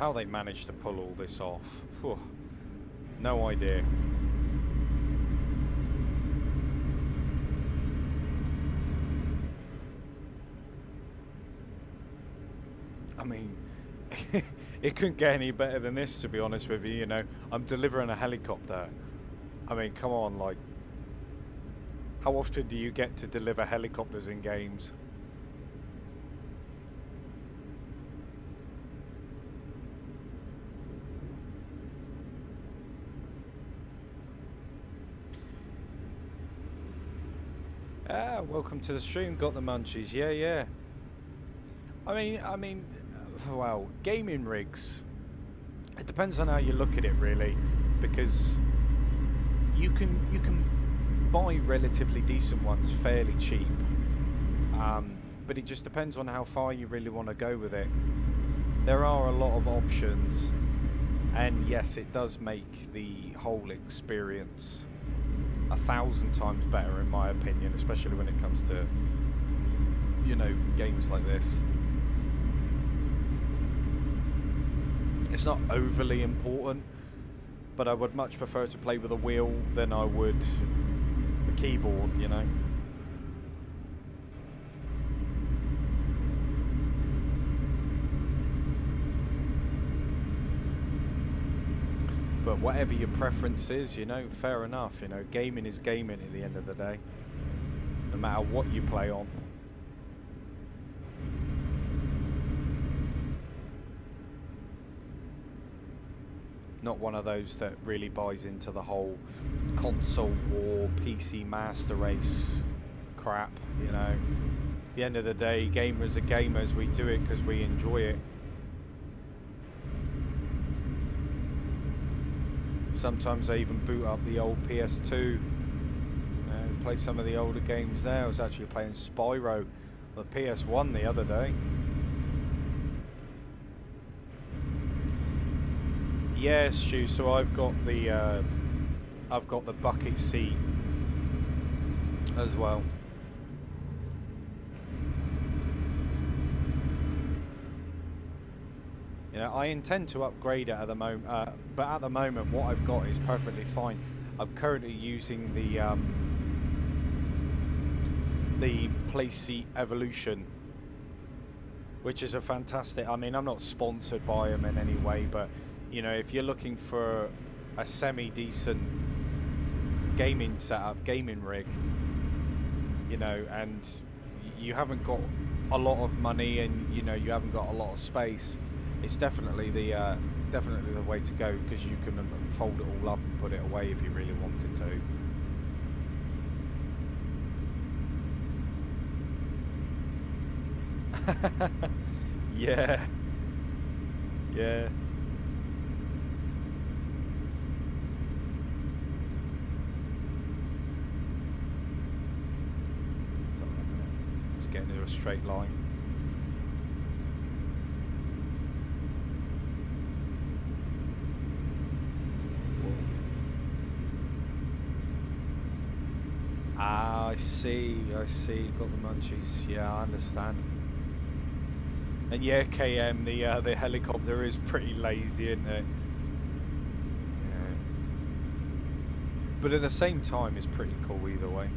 How they managed to pull all this off. Whew. No idea. I mean, it couldn't get any better than this, to be honest with you, you know. I'm delivering a helicopter. I mean, come on, like, how often do you get to deliver helicopters in games? Ah, welcome to the stream. Got the munchies. Yeah, yeah. I mean, well, gaming rigs. It depends on how you look at it, really, because you can buy relatively decent ones fairly cheap, but it just depends on how far you really want to go with it. There are a lot of options, and yes, it does make the whole experience 1,000 times better, in my opinion, especially when it comes to, you know, games like this. It's not overly important, but I would much prefer to play with a wheel than I would a keyboard, you know. But whatever your preference is, you know, fair enough. You know, gaming is gaming at the end of the day, no matter what you play on. Not one of those that really buys into the whole console war, PC master race crap, you know. At the end of the day, gamers are gamers. We do it because we enjoy it. Sometimes I even boot up the old PS2 and play some of the older games there. I was actually playing Spyro on the PS1 the other day. Yeah, Stu, so I've got the bucket seat as well. You know, I intend to upgrade it at the moment, but at the moment what I've got is perfectly fine. I'm currently using the Playseat Evolution, which is a fantastic, I mean, I'm not sponsored by them in any way, but you know, if you're looking for a semi-decent gaming setup, gaming rig, you know, and you haven't got a lot of money and, you know, you haven't got a lot of space, it's definitely the way to go, because you can fold it all up and put it away if you really wanted to. Yeah. Yeah. Let's get into a straight line. Ah, I see, got the munchies. Yeah, I understand. And yeah, KM, the helicopter is pretty lazy, isn't it? Yeah. But at the same time, it's pretty cool either way.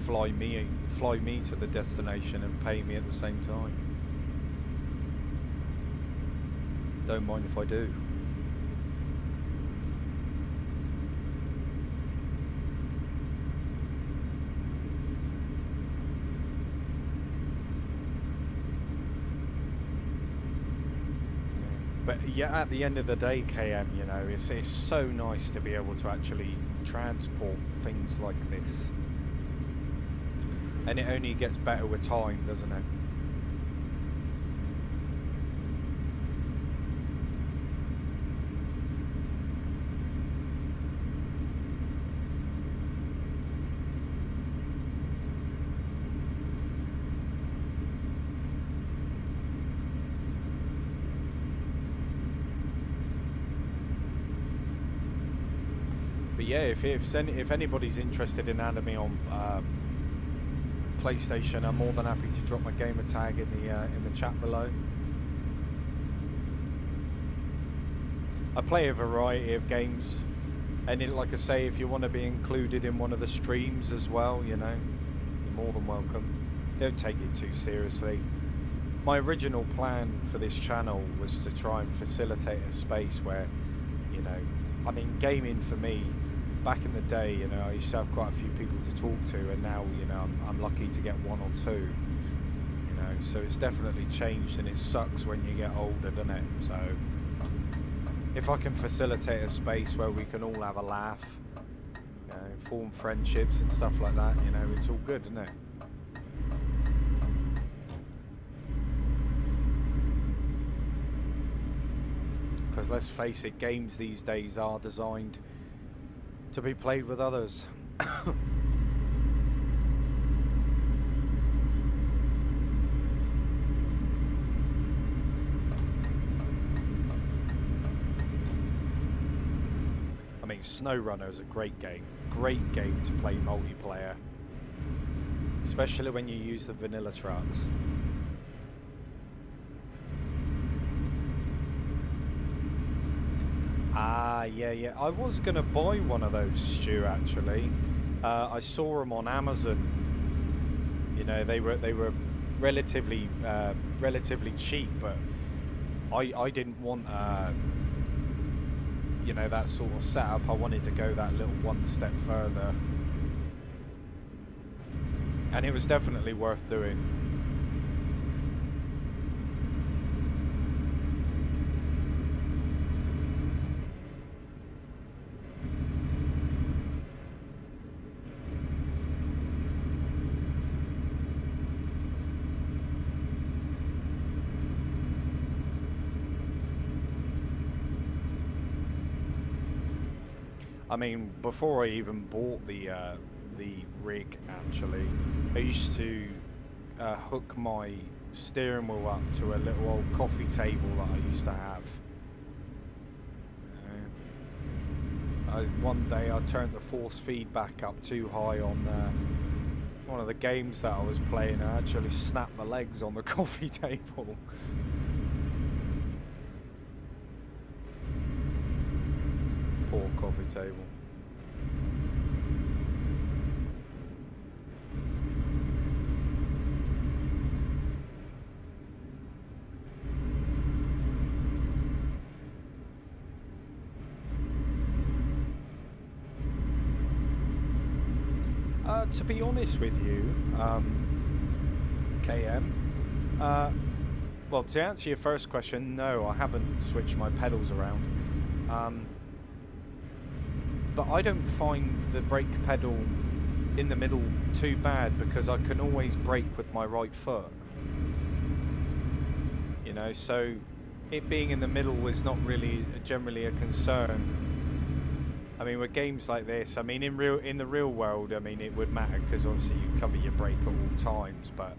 Fly me to the destination and pay me at the same time. Don't mind if I do. But yeah, at the end of the day, KM, you know, it's so nice to be able to actually transport things like this. And it only gets better with time, doesn't it? But yeah, if anybody's interested in adding me on PlayStation, I'm more than happy to drop my gamer tag in the chat below. I play a variety of games, and like I say, if you want to be included in one of the streams as well, you know, you're more than welcome. Don't take it too seriously. My original plan for this channel was to try and facilitate a space where, you know, I mean, gaming for me, back in the day, you know, I used to have quite a few people to talk to, and now, you know, I'm lucky to get one or two, you know, so it's definitely changed, and it sucks when you get older, doesn't it? So if I can facilitate a space where we can all have a laugh, you know, form friendships and stuff like that, you know, it's all good, isn't it? Because let's face it, games these days are designed to be played with others. I mean, SnowRunner is a great game to play multiplayer, especially when you use the vanilla trucks. Ah, yeah. I was gonna buy one of those, Stu. Actually, I saw them on Amazon. You know, they were relatively cheap, but I didn't want you know, that sort of setup. I wanted to go that little one step further, and it was definitely worth doing. I mean, before I even bought the rig, actually, I used to hook my steering wheel up to a little old coffee table that I used to have. One day I turned the force feedback up too high on one of the games that I was playing. I actually snapped the legs on the coffee table. Poor coffee table. To be honest with you, KM, well, to answer your first question, no, I haven't switched my pedals around. But I don't find the brake pedal in the middle too bad, because I can always brake with my right foot. You know, so it being in the middle is not really generally a concern. I mean, with games like this, I mean, in the real world, I mean, it would matter, because obviously you cover your brake at all times. But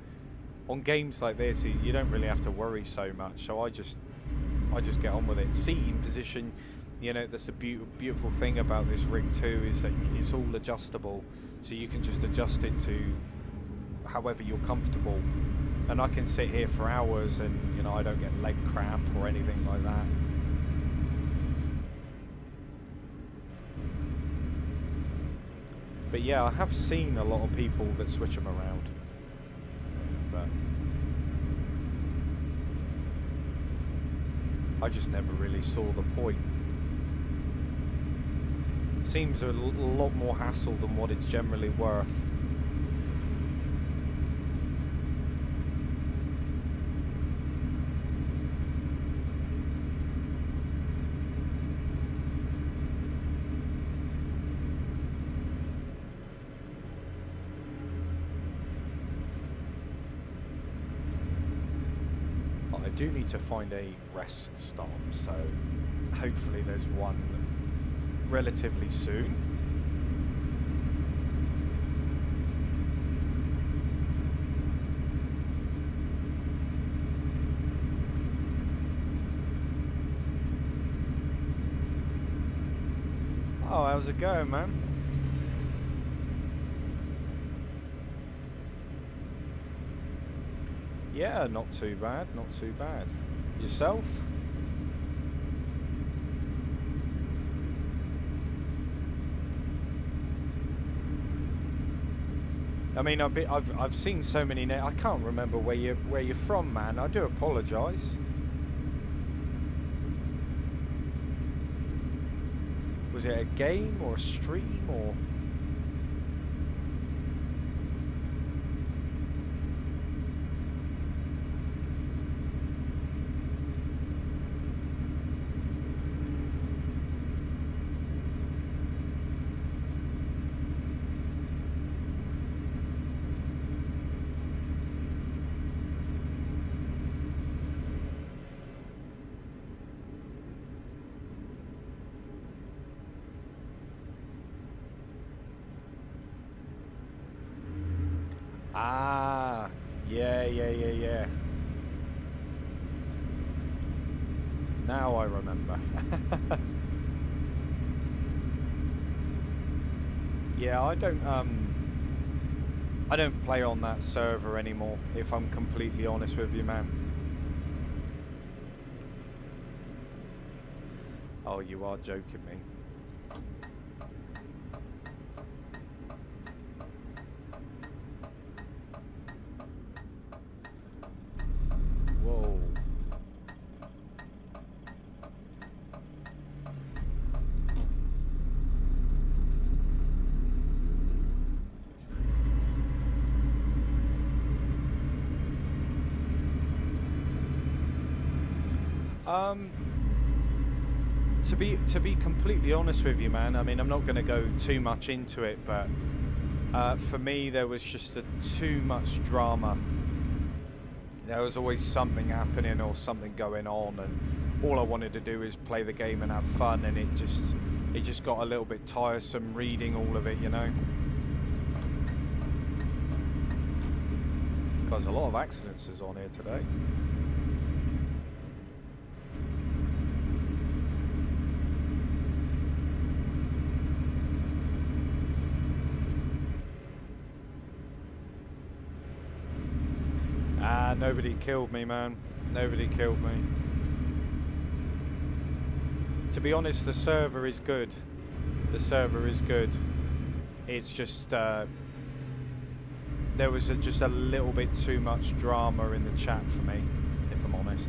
on games like this, you don't really have to worry so much. So I just get on with it. Seating position, you know, that's a beautiful thing about this rig too, is that it's all adjustable, so you can just adjust it to however you're comfortable. And I can sit here for hours, and you know, I don't get leg cramp or anything like that. But yeah, I have seen a lot of people that switch them around, but I just never really saw the point. Seems a lot more hassle than what it's generally worth. I do need to find a rest stop, so hopefully there's one relatively soon. Oh, how's it going, man? Yeah, not too bad, not too bad. Yourself? I mean, I've seen so many. I can't remember where you're from, man. I do apologise. Was it a game or a stream or? Ah, yeah. Now I remember. Yeah, I don't play on that server anymore, if I'm completely honest with you, man. Oh, you are joking me. Whoa. To be completely honest with you, man, I mean, I'm not going to go too much into it, but for me, there was just too much drama. There was always something happening or something going on, and all I wanted to do is play the game and have fun, and it just got a little bit tiresome reading all of it, you know. Because a lot of accidents is on here today. Nobody killed me, man. Nobody killed me. To be honest, the server is good. The server is good. It's just there was just a little bit too much drama in the chat for me, if I'm honest.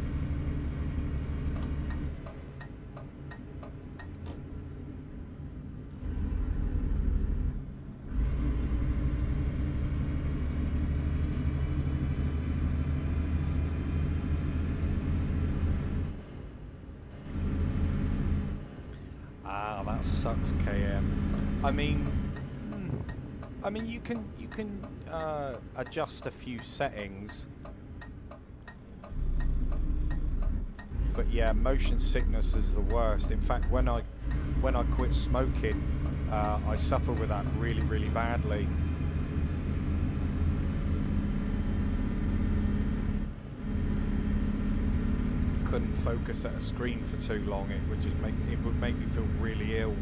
That sucks, KM. I mean, you can adjust a few settings, but yeah, motion sickness is the worst. In fact, when I quit smoking, I suffer with that really badly. Couldn't focus at a screen for too long. It would make me feel really ill.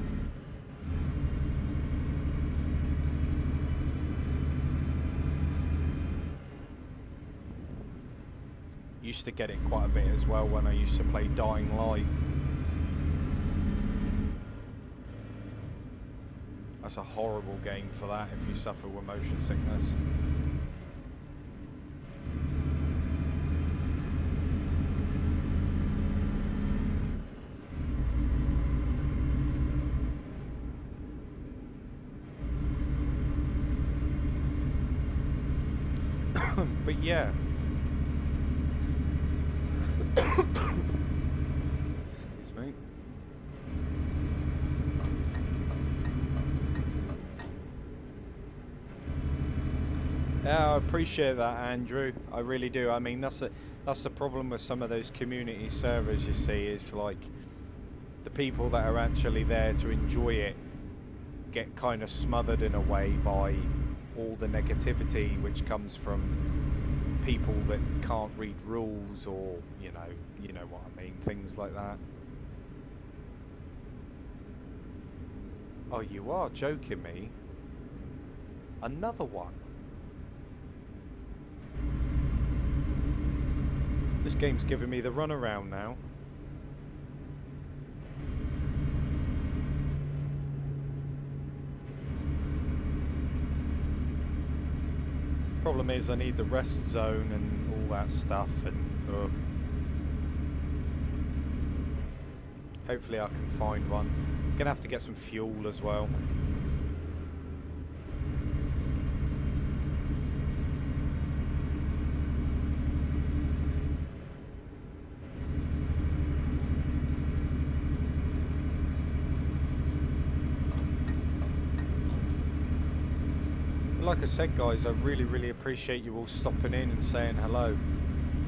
Used to get it quite a bit as well when I used to play Dying Light. That's a horrible game for that if you suffer with motion sickness. But yeah. Excuse me. Yeah, I appreciate that, Andrew. I really do. I mean, that's the problem with some of those community servers, you see, is like the people that are actually there to enjoy it get kind of smothered in a way by all the negativity which comes from people that can't read rules, or you know what I mean, things like that. Oh, you are joking me. Another one. This game's giving me the runaround now. Problem is I need the rest zone and all that stuff, and hopefully I can find one. Gonna have to get some fuel as well. Like I said, guys, I really appreciate you all stopping in and saying hello.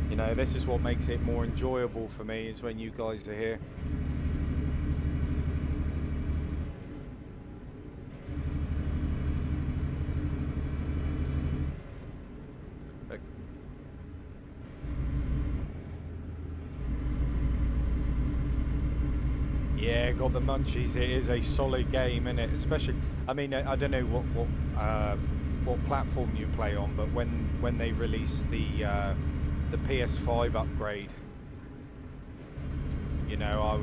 You know, this is what makes it more enjoyable for me, is when you guys are here. But yeah, got the munchies. It is a solid game, isn't it? Especially, I mean, I don't know what platform you play on, but when they released the PS5 upgrade, you know,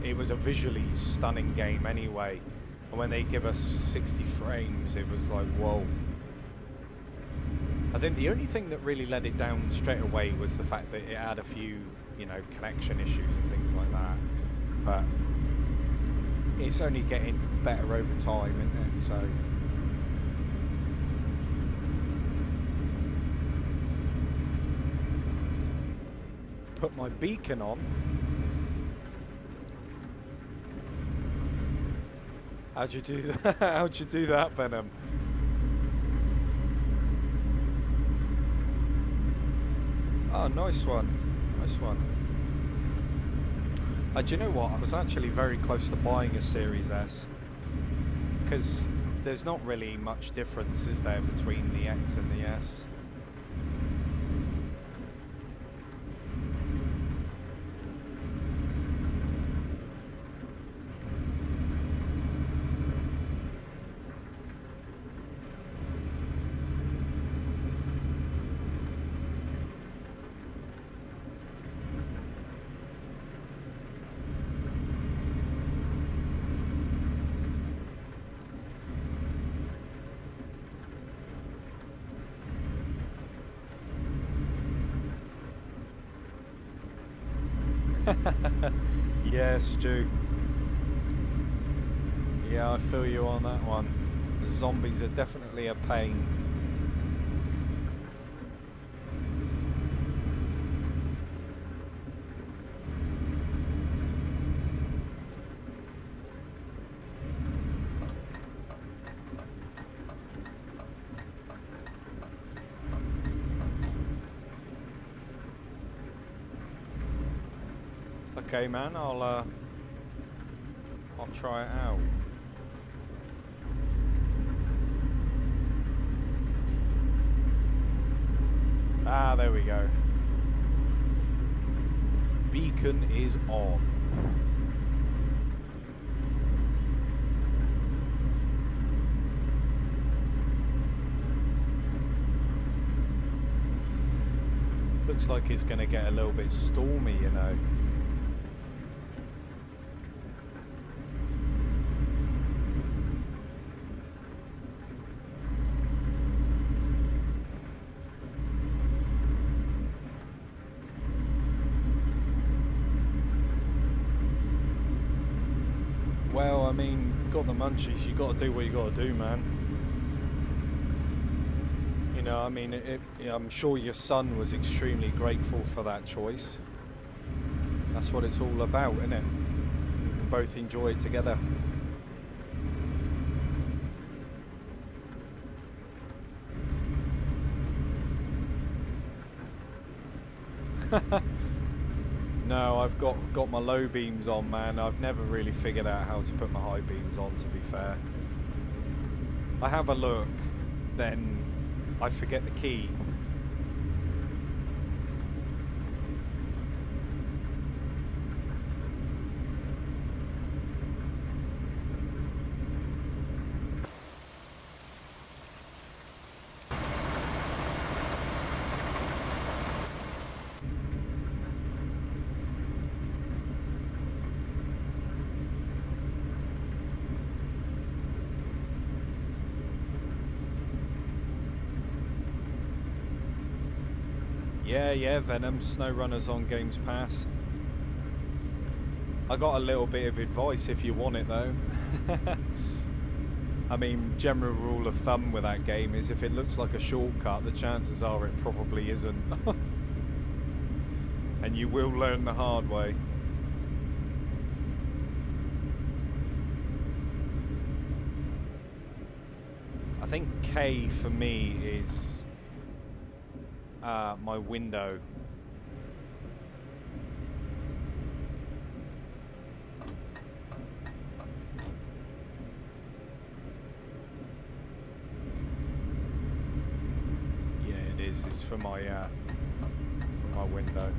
it was a visually stunning game anyway, and when they give us 60 frames, it was like, whoa. I think the only thing that really let it down straight away was the fact that it had a few, you know, connection issues and things like that, but it's only getting better over time, isn't it? So put my beacon on. How'd you do that? How'd you do that, Venom? Oh, nice one. Nice one. Do you know what? I was actually very close to buying a Series S, because there's not really much difference, is there, between the X and the S? Yeah, Stu. Yeah, I feel you on that one. The zombies are definitely a pain. Okay, man, I'll try it out. Ah, there we go. Beacon is on. Looks like it's going to get a little bit stormy, you know. Well, I mean, got the munchies, you got to do what you got to do, man. You know, I mean, I'm sure your son was extremely grateful for that choice. That's what it's all about, isn't it? You can both enjoy it together. No, I've got my low beams on, man. I've never really figured out how to put my high beams on, to be fair. I have a look, then I forget the key. Yeah, Venom, SnowRunner's on Games Pass. I got a little bit of advice if you want it though. I mean, general rule of thumb with that game is if it looks like a shortcut, the chances are it probably isn't. And you will learn the hard way. I think K for me is my window. Yeah, it is. It's for my window.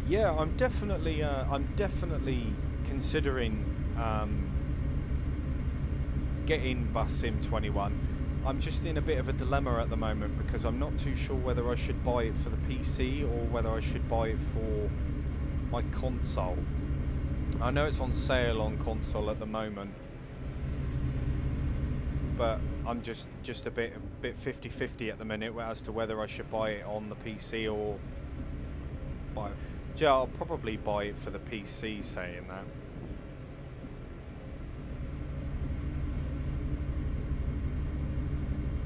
Yeah, I'm definitely considering getting Bus Sim 21. I'm just in a bit of a dilemma at the moment because I'm not too sure whether I should buy it for the PC or whether I should buy it for my console. I know it's on sale on console at the moment, but I'm just a bit 50-50 at the minute as to whether I should buy it on the PC or buy it. Yeah, I'll probably buy it for the PC, saying that.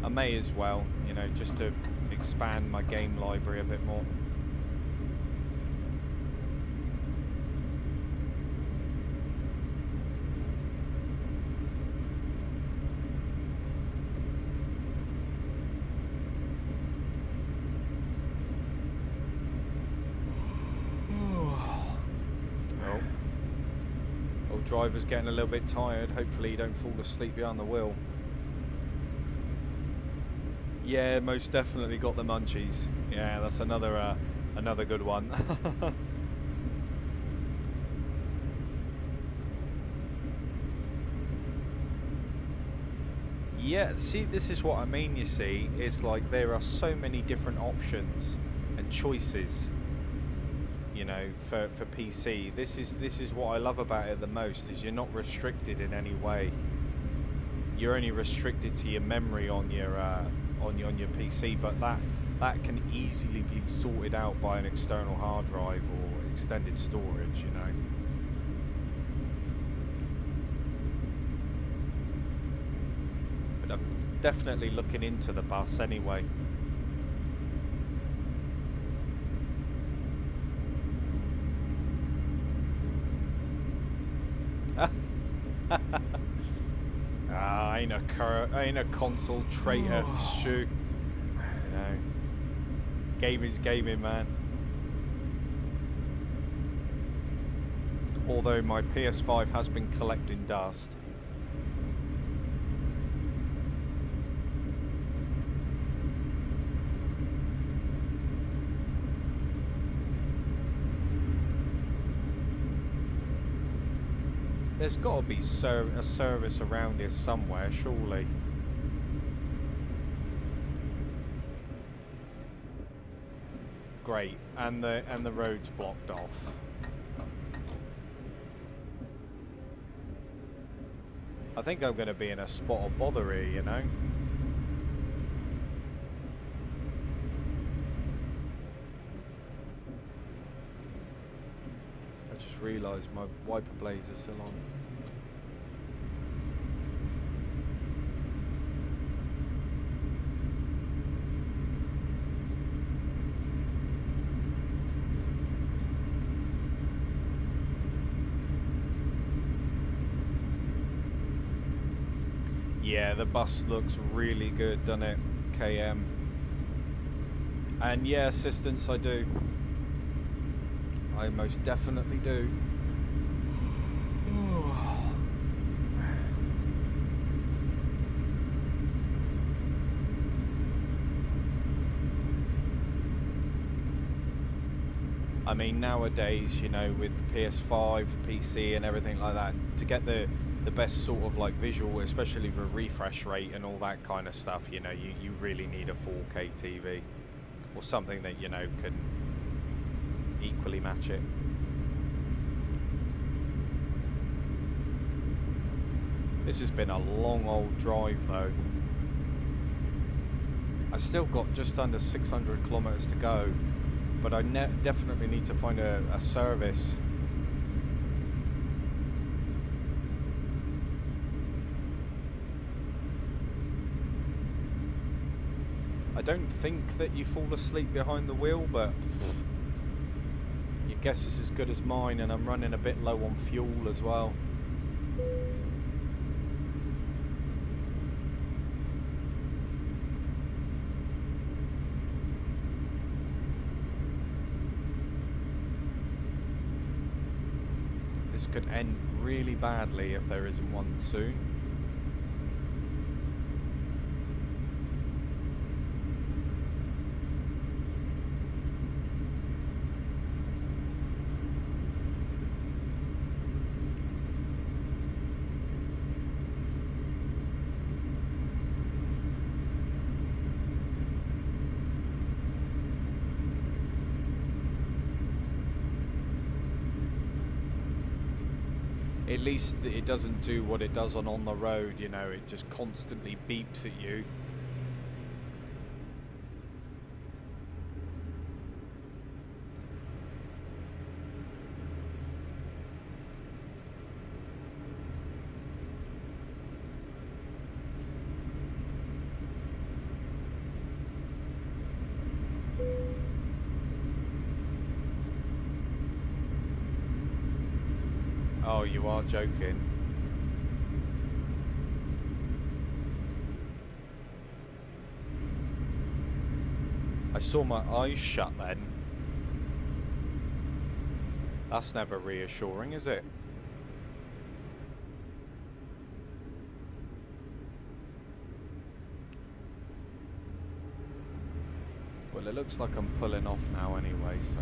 I may as well, you know, just to expand my game library a bit more. Driver's getting a little bit tired. Hopefully you don't fall asleep behind the wheel. Yeah, most definitely got the munchies. Yeah, that's another good one. Yeah, see, this is what I mean, you see. It's like there are so many different options and choices, you know, for PC. This is what I love about it the most, is you're not restricted in any way. You're only restricted to your memory on your PC, but that can easily be sorted out by an external hard drive or extended storage, you know. But I'm definitely looking into the bus anyway. Ain't a console traitor, shoot. You know, gaming's gaming, man. Although my PS5 has been collecting dust. There's got to be a service around here somewhere, surely. Great, and the road's blocked off. I think I'm going to be in a spot of bother here, you know. I just realised my wiper blades are still on. Yeah, the bus looks really good, doesn't it, KM? And yeah, assistance I do. I most definitely do. I mean, nowadays, you know, with PS5, PC and everything like that, to get the best sort of like visual, especially the refresh rate and all that kind of stuff, you know, you really need a 4K TV or something that, you know, can equally match it. This has been a long old drive though. I still got just under 600 kilometers to go, but I definitely need to find a service. I don't think that you fall asleep behind the wheel, but your guess is as good as mine, and I'm running a bit low on fuel as well. This could end really badly if there isn't one soon. At least it doesn't do what it does on the road, you know, it just constantly beeps at you. Oh, you are joking. I saw my eyes shut then. That's never reassuring, is it? Well, it looks like I'm pulling off now anyway, so...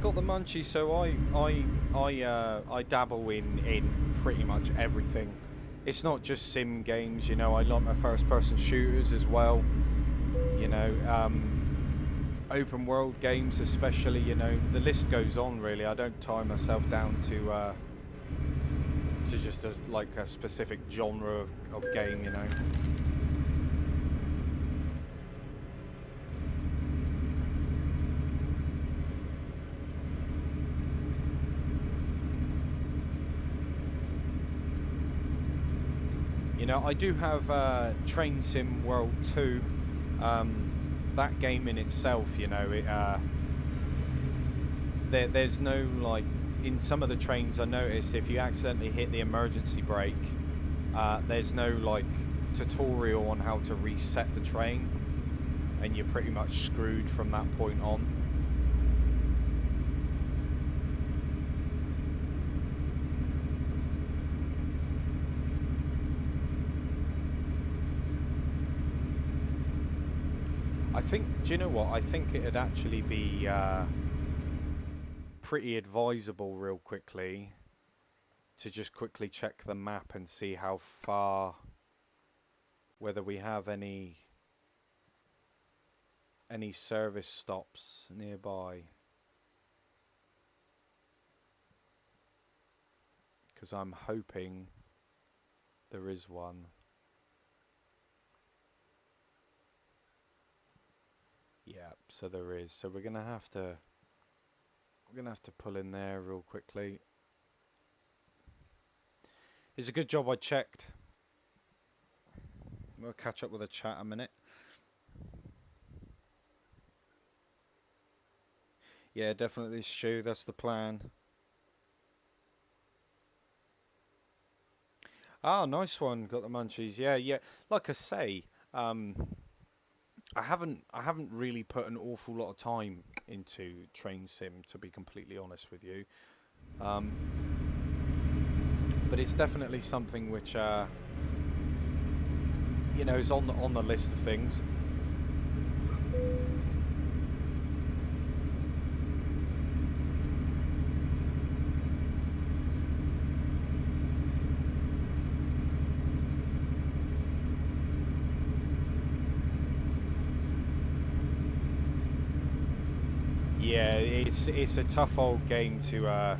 Got the munchies, so I dabble in pretty much everything. It's not just sim games, you know. I like my first-person shooters as well. You know, open world games especially. You know, the list goes on. Really, I don't tie myself down to just like a specific genre of game. You know. You know, I do have Train Sim World 2. That game in itself, you know, there's no, like, in some of the trains I noticed, if you accidentally hit the emergency brake, there's no, like, tutorial on how to reset the train, and you're pretty much screwed from that point on. I think, do you know what? I think it'd actually be pretty advisable real quickly to just quickly check the map and see how far, whether we have any service stops nearby. Because I'm hoping there is one. Yeah, so there is. So we're gonna have to pull in there real quickly. It's a good job I checked. We'll catch up with the chat a minute. Yeah, definitely, Stu. That's the plan. Ah, nice one. Got the munchies. Yeah, yeah. Like I say, I haven't really put an awful lot of time into Train Sim, to be completely honest with you. but it's definitely something which you know, is on the list of things. Yeah, it's a tough old game to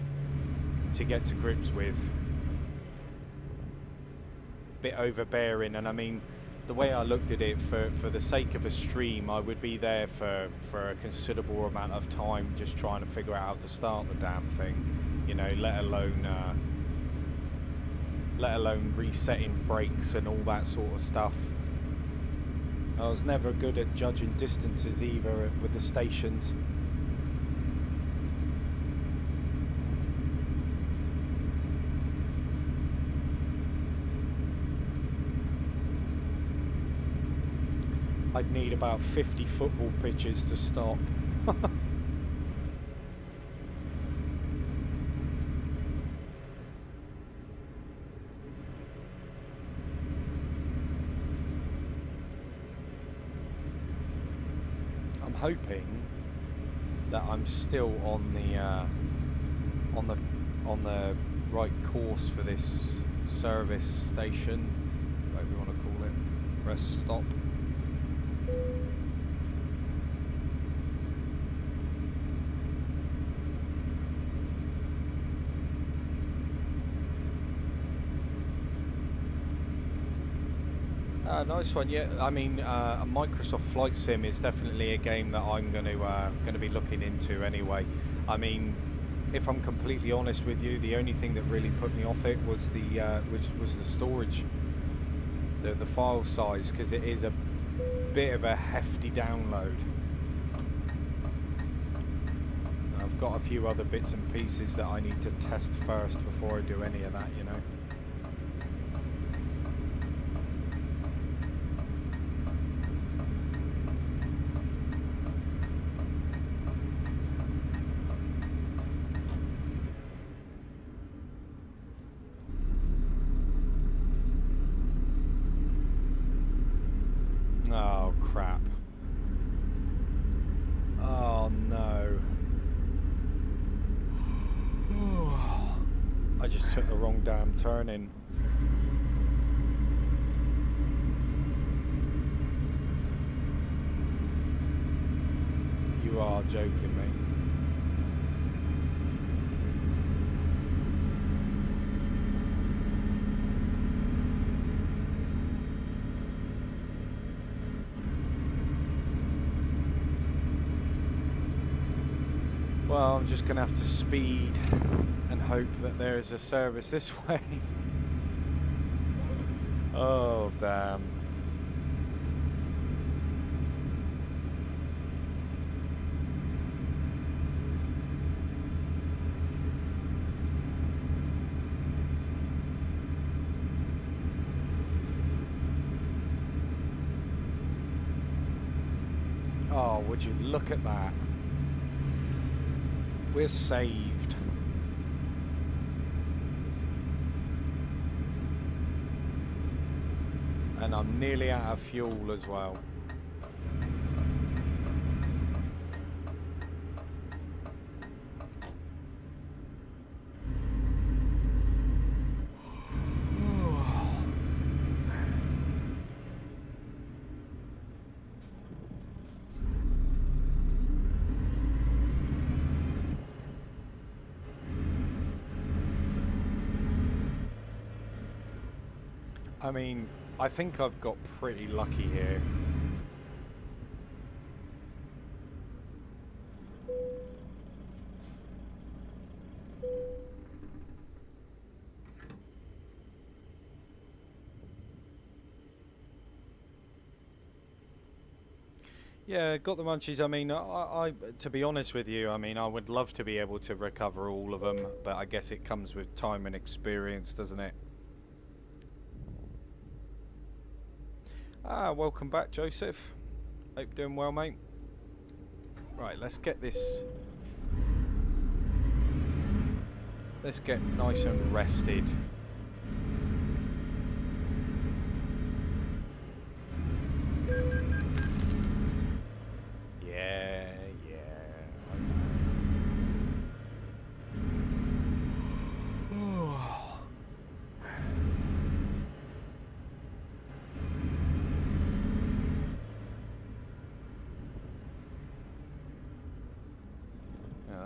get to grips with. Bit overbearing, and I mean, the way I looked at it, for the sake of a stream, I would be there for a considerable amount of time just trying to figure out how to start the damn thing, you know, let alone resetting brakes and all that sort of stuff. I was never good at judging distances either with the stations. I'd need about 50 football pitches to stop. I'm hoping that I'm still on the right course for this service station, whatever you want to call it, rest stop. Nice one. Yeah, I mean, a Microsoft Flight Sim is definitely a game that I'm going to be looking into anyway. I mean, if I'm completely honest with you, the only thing that really put me off it was the storage, the file size, because it is a bit of a hefty download. I've got a few other bits and pieces that I need to test first before I do any of that, you know. Oh, crap. Oh, no. I just took the wrong damn turn in. You are joking me. Well, I'm just going to have to speed and hope that there is a service this way. Oh, damn. Oh, would you look at that? We're saved. And I'm nearly out of fuel as well. I mean, I think I've got pretty lucky here. Yeah, got the munchies. I mean, I to be honest with you, I mean, I would love to be able to recover all of them, but I guess it comes with time and experience, doesn't it? Ah, welcome back, Joseph. Hope you're doing well, mate. Right, let's get this. Let's get nice and rested.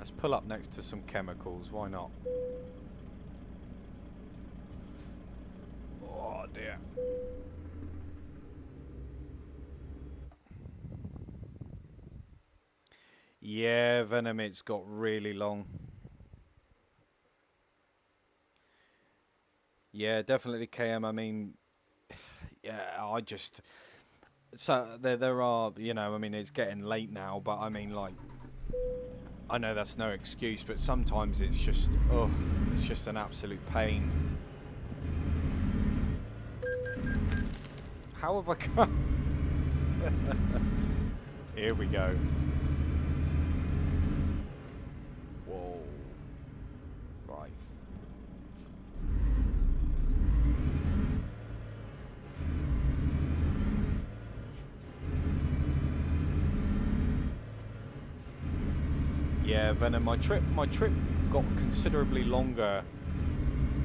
Let's pull up next to some chemicals, why not? Oh dear. Yeah, Venom, it's got really long. Yeah, definitely KM. I mean, yeah, I just... So there are, you know, I mean, it's getting late now, but I mean, like, I know that's no excuse, but sometimes it's just, oh, it's just an absolute pain. How have I got... Here we go. Whoa. Right. Yeah, Venom, my trip got considerably longer.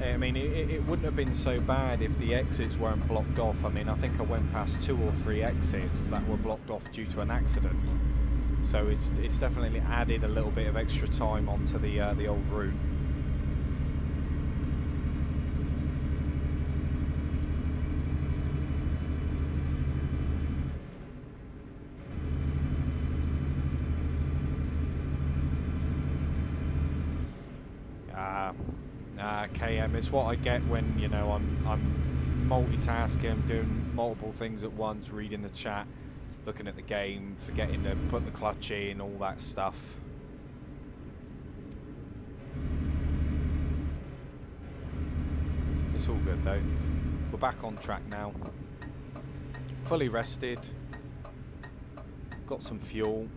I mean, it wouldn't have been so bad if the exits weren't blocked off. I mean, I think I went past 2 or 3 exits that were blocked off due to an accident. So it's definitely added a little bit of extra time onto the old route. KM, it's what I get when, you know, I'm multitasking, I'm doing multiple things at once, reading the chat, looking at the game, forgetting to put the clutch in, all that stuff. It's all good though. We're back on track now. Fully rested. Got some fuel.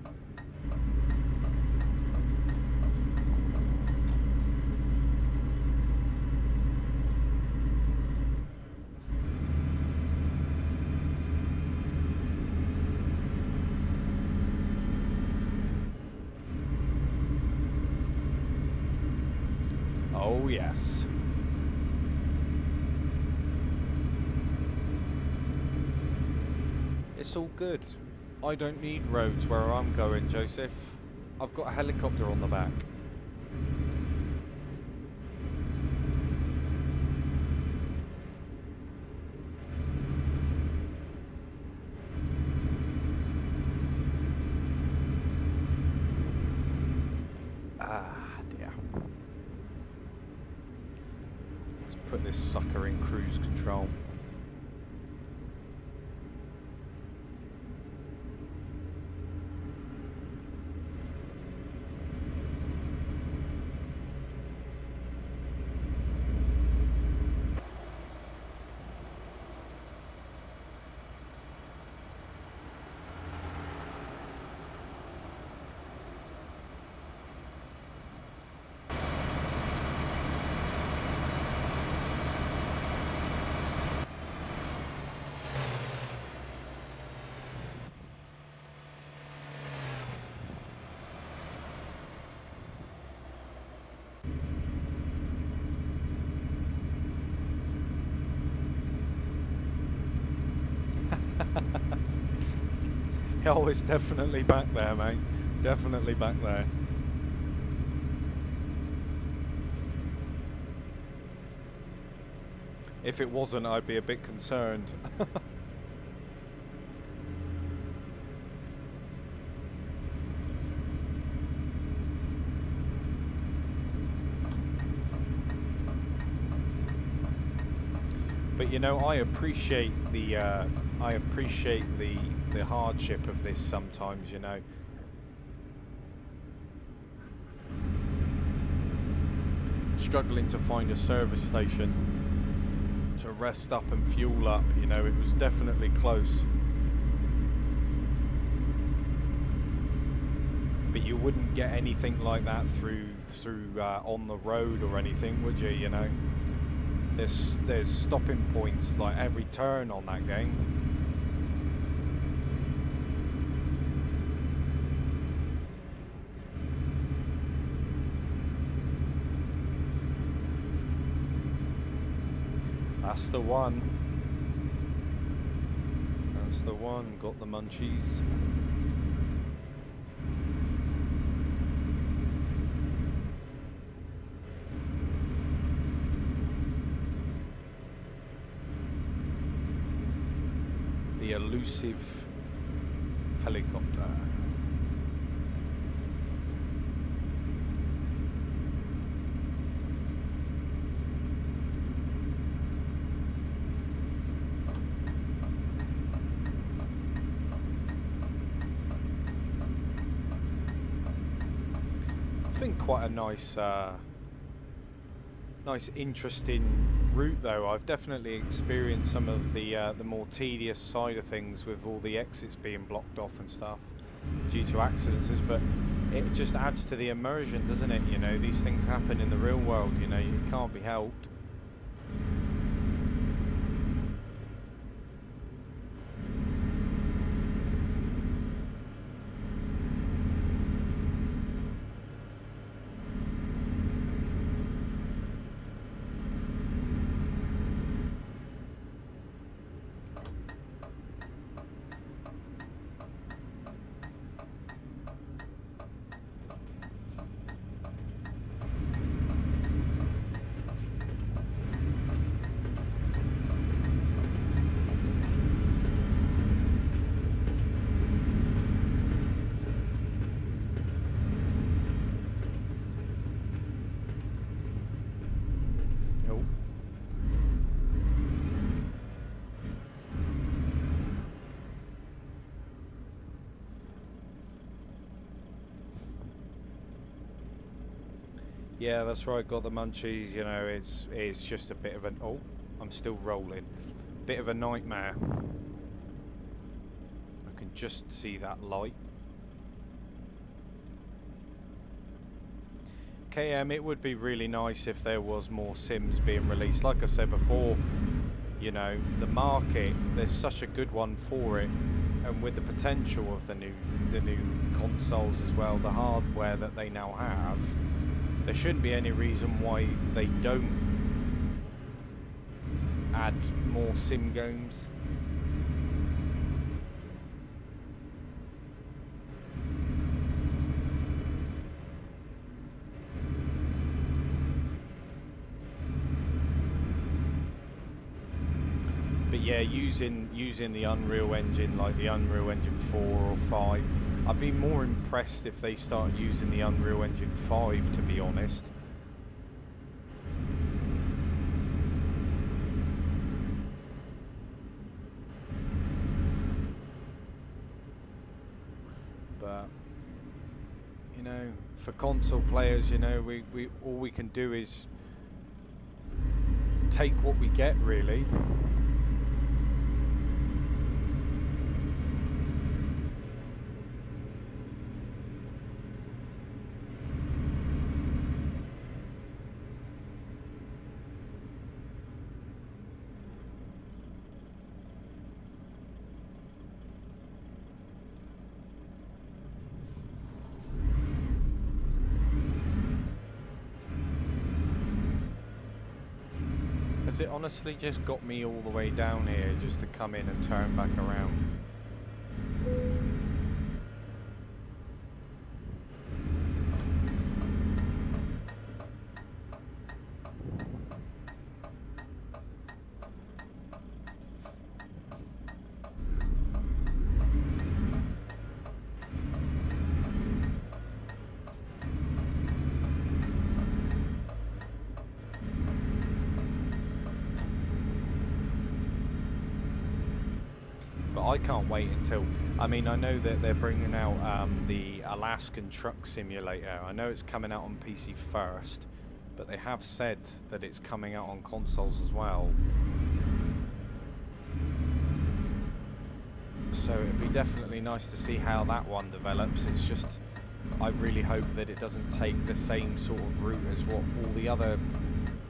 Oh yes. It's all good. I don't need roads where I'm going, Joseph. I've got a helicopter on the back. Put this sucker in cruise control. Oh, it's definitely back there, mate. Definitely back there. If it wasn't, I'd be a bit concerned. But you know, I appreciate the hardship of this sometimes, you know. Struggling to find a service station to rest up and fuel up, you know, it was definitely close. But you wouldn't get anything like that through on the road or anything, would you, you know? There's stopping points like every turn on that game. That's the one. That's the one. Got the munchies. the elusive helicopter. It's been quite a nice interesting route though. I've definitely experienced some of the more tedious side of things with all the exits being blocked off and stuff due to accidents, but it just adds to the immersion, doesn't it? You know, these things happen in the real world, you know, it can't be helped. Yeah, that's right, got the munchies, you know, it's just a bit of an... Oh, I'm still rolling. Bit of a nightmare. I can just see that light. KM, it would be really nice if there was more Sims being released. Like I said before, you know, the market, there's such a good one for it. And with the potential of the new consoles as well, the hardware that they now have, there shouldn't be any reason why they don't add more sim games. But yeah, using the Unreal Engine, like the Unreal Engine 4 or 5, I'd be more impressed if they start using the Unreal Engine 5, to be honest. But, you know, for console players, you know, we all we can do is take what we get, really. Has it honestly just got me all the way down here just to come in and turn back around? I can't wait until, I mean, I know that they're bringing out the Alaskan Truck Simulator. I know it's coming out on PC first, but they have said that it's coming out on consoles as well. So it'd be definitely nice to see how that one develops. It's just, I really hope that it doesn't take the same sort of route as what all the other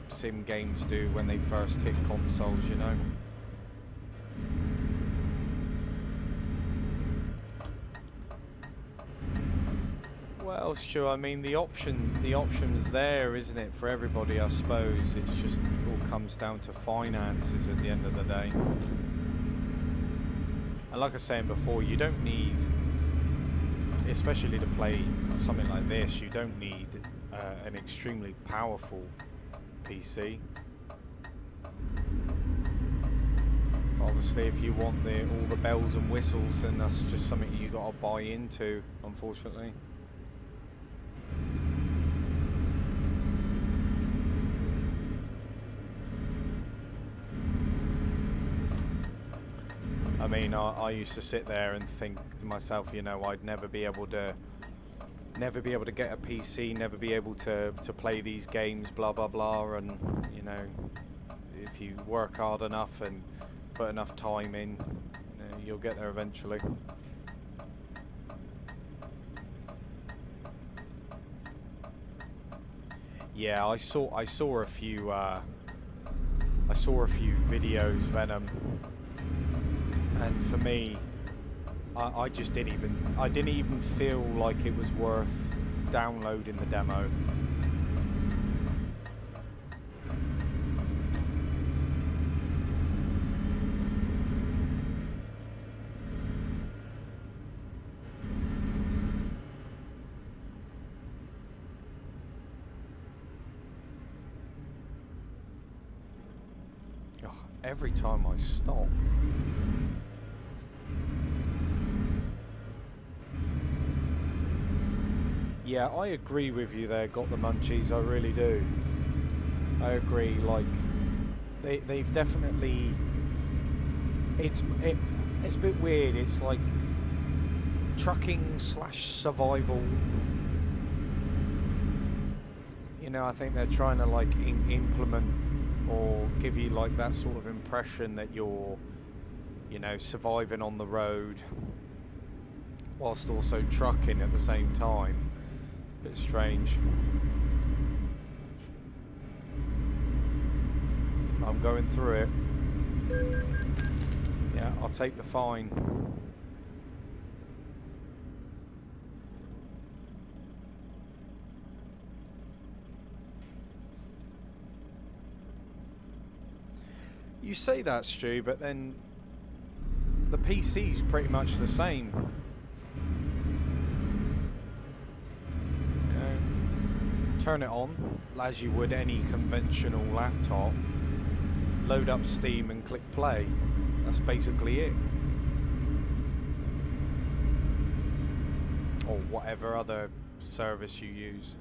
sim games do when they first hit consoles, you know. Well, Stu, I mean, the option's there, isn't it, for everybody, I suppose. It's just all comes down to finances at the end of the day. And like I was saying before, you don't need, especially to play something like this, you don't need an extremely powerful PC. Obviously, if you want all the bells and whistles, then that's just something you got to buy into, unfortunately. I mean, I used to sit there and think to myself, you know, I'd never be able to get a PC, never be able to play these games, blah blah blah. And you know, if you work hard enough and put enough time in, you know, you'll get there eventually. Yeah, I saw a few videos, Venom, and for me, I just didn't even feel like it was worth downloading the demo. Oh, every time I stop. Yeah, I agree with you there, got the munchies, I really do. I agree, like, they've definitely... It's a bit weird, it's like trucking / survival. You know, I think they're trying to like implement or give you like that sort of impression that you're, you know, surviving on the road whilst also trucking at the same time. Bit strange. I'm going through it. Yeah, I'll take the fine. You say that, Stu, but then the PC's pretty much the same. Turn it on as you would any conventional laptop, load up Steam and click play. That's basically it. Or whatever other service you use.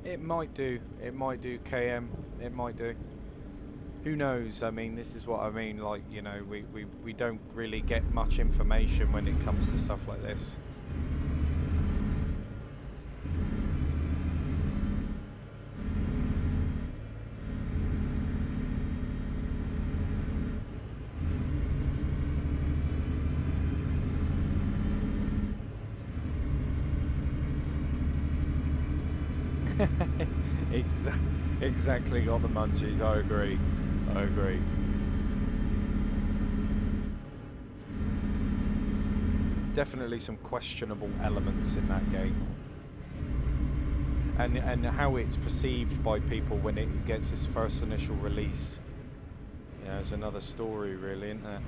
It might do KM, it might do. Who knows? I mean, this is what I mean, like, you know, we don't really get much information when it comes to stuff like this. Exactly, got the munchies, I agree. Definitely some questionable elements in that game. And how it's perceived by people when it gets its first initial release. Yeah, it's another story really, isn't it?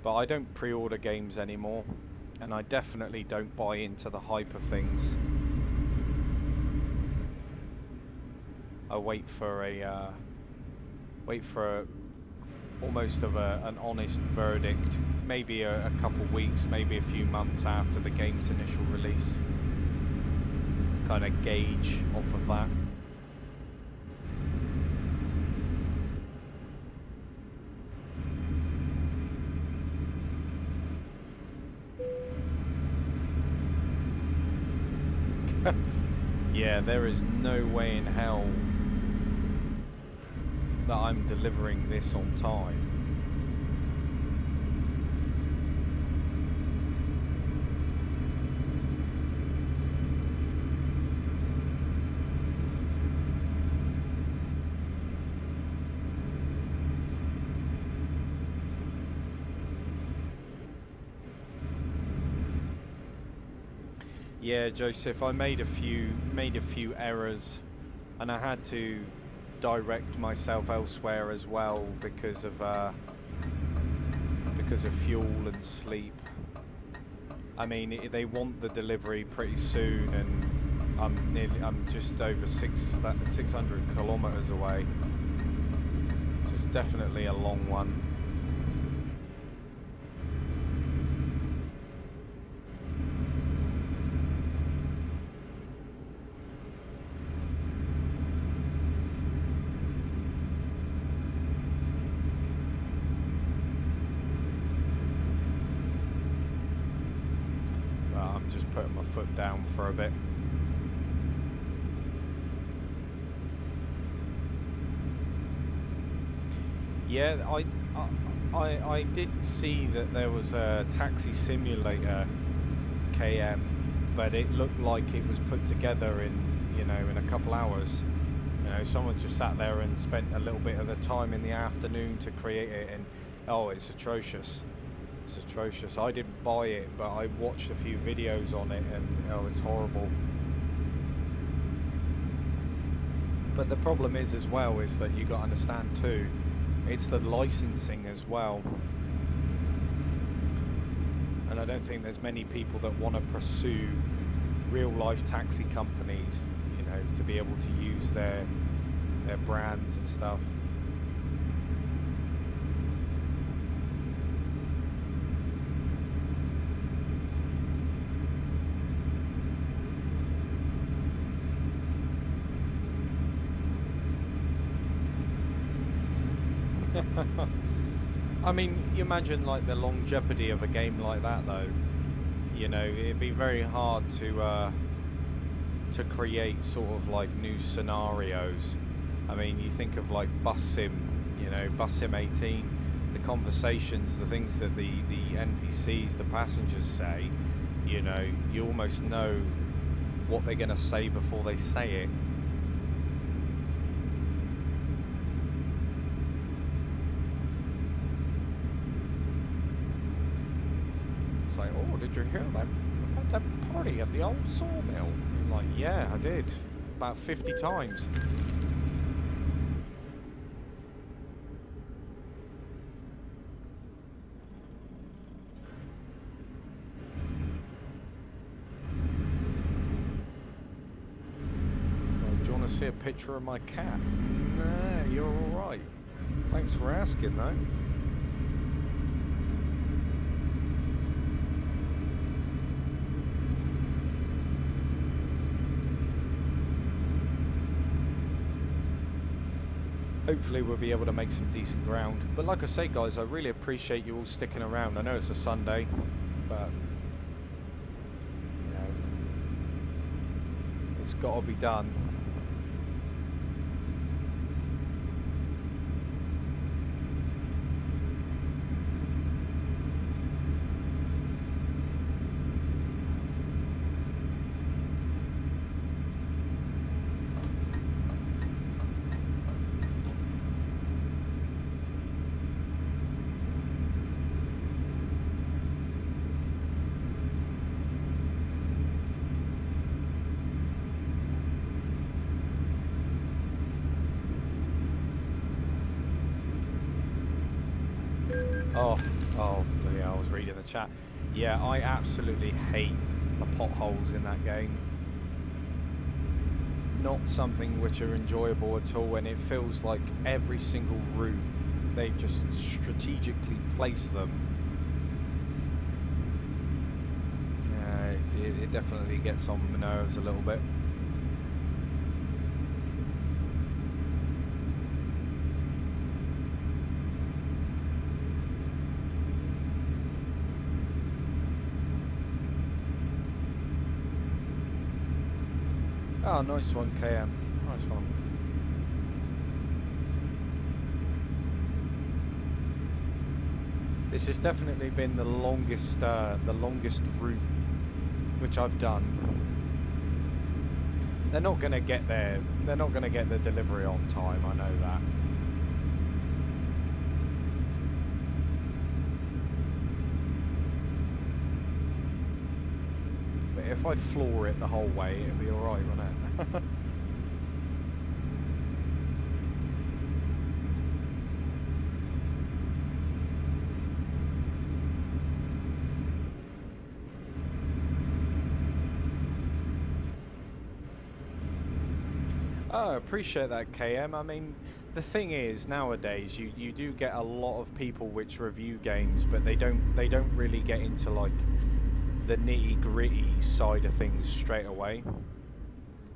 But I don't pre-order games anymore, and I definitely don't buy into the hype of things. I wait for almost of an honest verdict, maybe a couple weeks, maybe a few months after the game's initial release. Kind of gauge off of that. Yeah, there is no way in hell that I'm delivering this on time. Yeah, Joseph, I made a few errors, and I had to direct myself elsewhere as well because of because of fuel and sleep. I mean, they want the delivery pretty soon, and I'm just over 600 kilometers away. So it's definitely a long one. Just putting my foot down for a bit. Yeah, I did see that there was a taxi simulator KM, but it looked like it was put together in, you know, in a couple hours. You know, someone just sat there and spent a little bit of the time in the afternoon to create it, and oh, it's atrocious. It's atrocious. I didn't buy it, but I watched a few videos on it, and oh, it's horrible. But the problem is as well is that you got to understand too, it's the licensing as well. And I don't think there's many people that want to pursue real life taxi companies, you know, to be able to use their brands and stuff. I mean, you imagine like the longevity of a game like that, though. You know, it'd be very hard to create sort of like new scenarios. I mean, you think of like Bus Sim, you know, Bus Sim 18, the conversations, the things that the NPCs, the passengers say. You know, you almost know what they're going to say before they say it. Like, oh, did you hear that about that party at the old sawmill? I'm like, yeah, I did. About 50 times. So, do you want to see a picture of my cat? Nah, you're alright. Thanks for asking, though. Hopefully we'll be able to make some decent ground. But like I say, guys, I really appreciate you all sticking around. I know it's a Sunday, but you know, it's got to be done. Oh, yeah, I was reading the chat. Yeah, I absolutely hate the potholes in that game. Not something which are enjoyable at all, and it feels like every single route, they just strategically place them. Yeah, it definitely gets on my nerves a little bit. Oh, nice one, KM. Nice one. This has definitely been the longest route which I've done. They're not going to get there. They're not going to get the delivery on time. I know that. But if I floor it the whole way, it'll be all right, won't it? Oh, I appreciate that, KM. I mean, the thing is, nowadays you do get a lot of people which review games, but they don't really get into like the nitty gritty side of things straight away.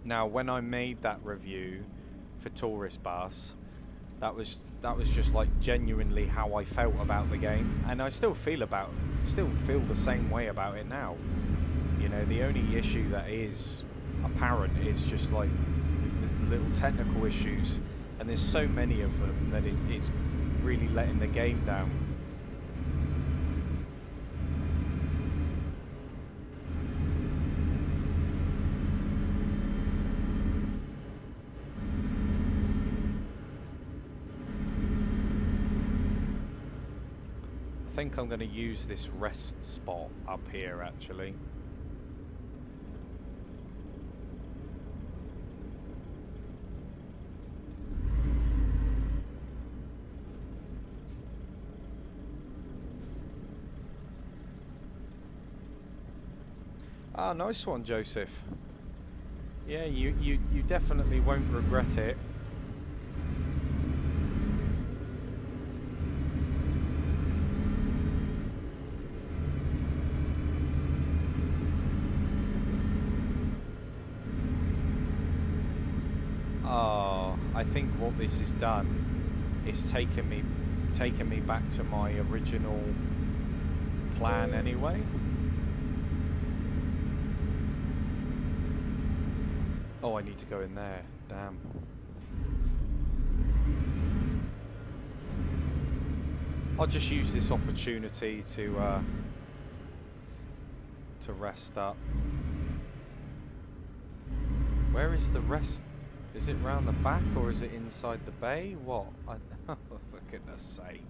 Now, when I made that review for Tourist Bus, that was just like genuinely how I felt about the game, and I still feel the same way about it now. You know, the only issue that is apparent is just like the little technical issues, and there's so many of them that it's really letting the game down. I think I'm going to use this rest spot up here actually. Ah, nice one, Joseph. Yeah, you definitely won't regret it. Oh, I think what this has done is taken me back to my original plan anyway. Oh, I need to go in there. Damn. I'll just use this opportunity to rest up. Where is the rest? Is it round the back or is it inside the bay? What? For goodness sake.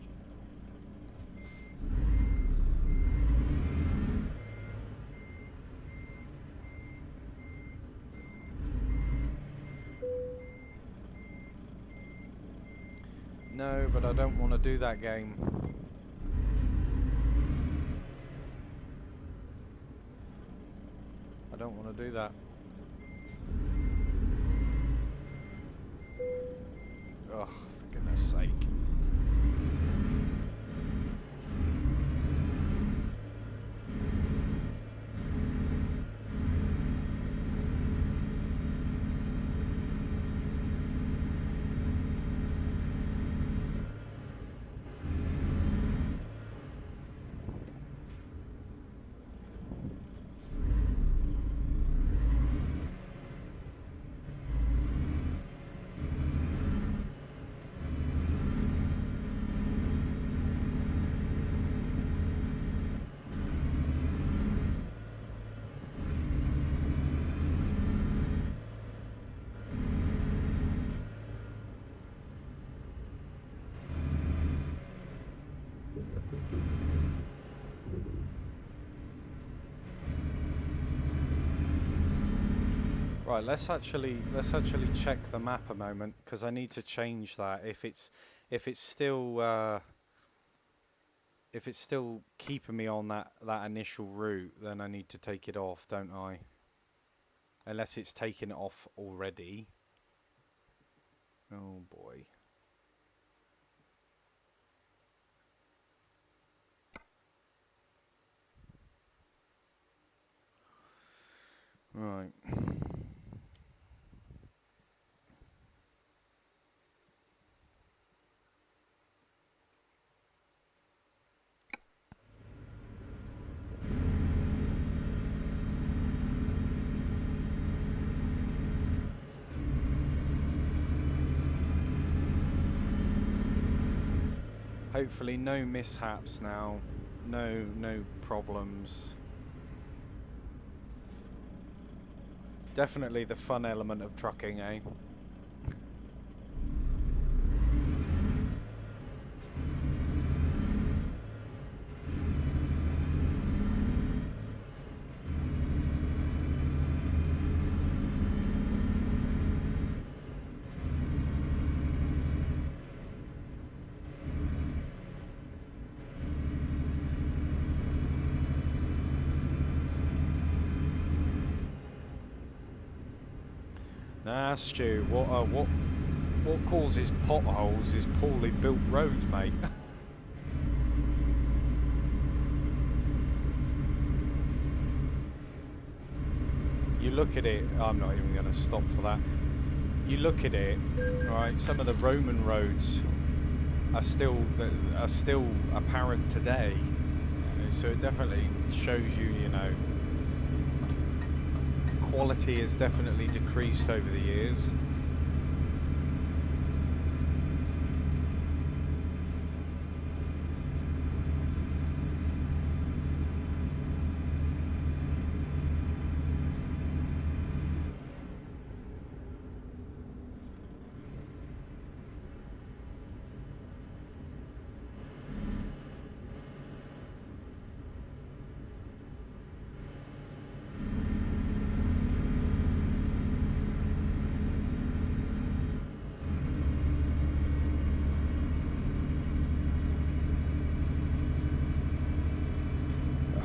No, but I don't want to do that game. I don't want to do that. Ugh, for goodness sake. Right, let's actually check the map a moment, because I need to change that. If it's still keeping me on that initial route, then I need to take it off, don't I? Unless it's taken it off already. Oh boy. Right. Hopefully no mishaps now. No problems. Definitely the fun element of trucking, eh? Nah, Stu, what causes potholes is poorly built roads, mate. You look at it, I'm not even going to stop for that. You look at it, right, some of the Roman roads are still apparent today. You know, so it definitely shows you, you know, quality has definitely decreased over the years.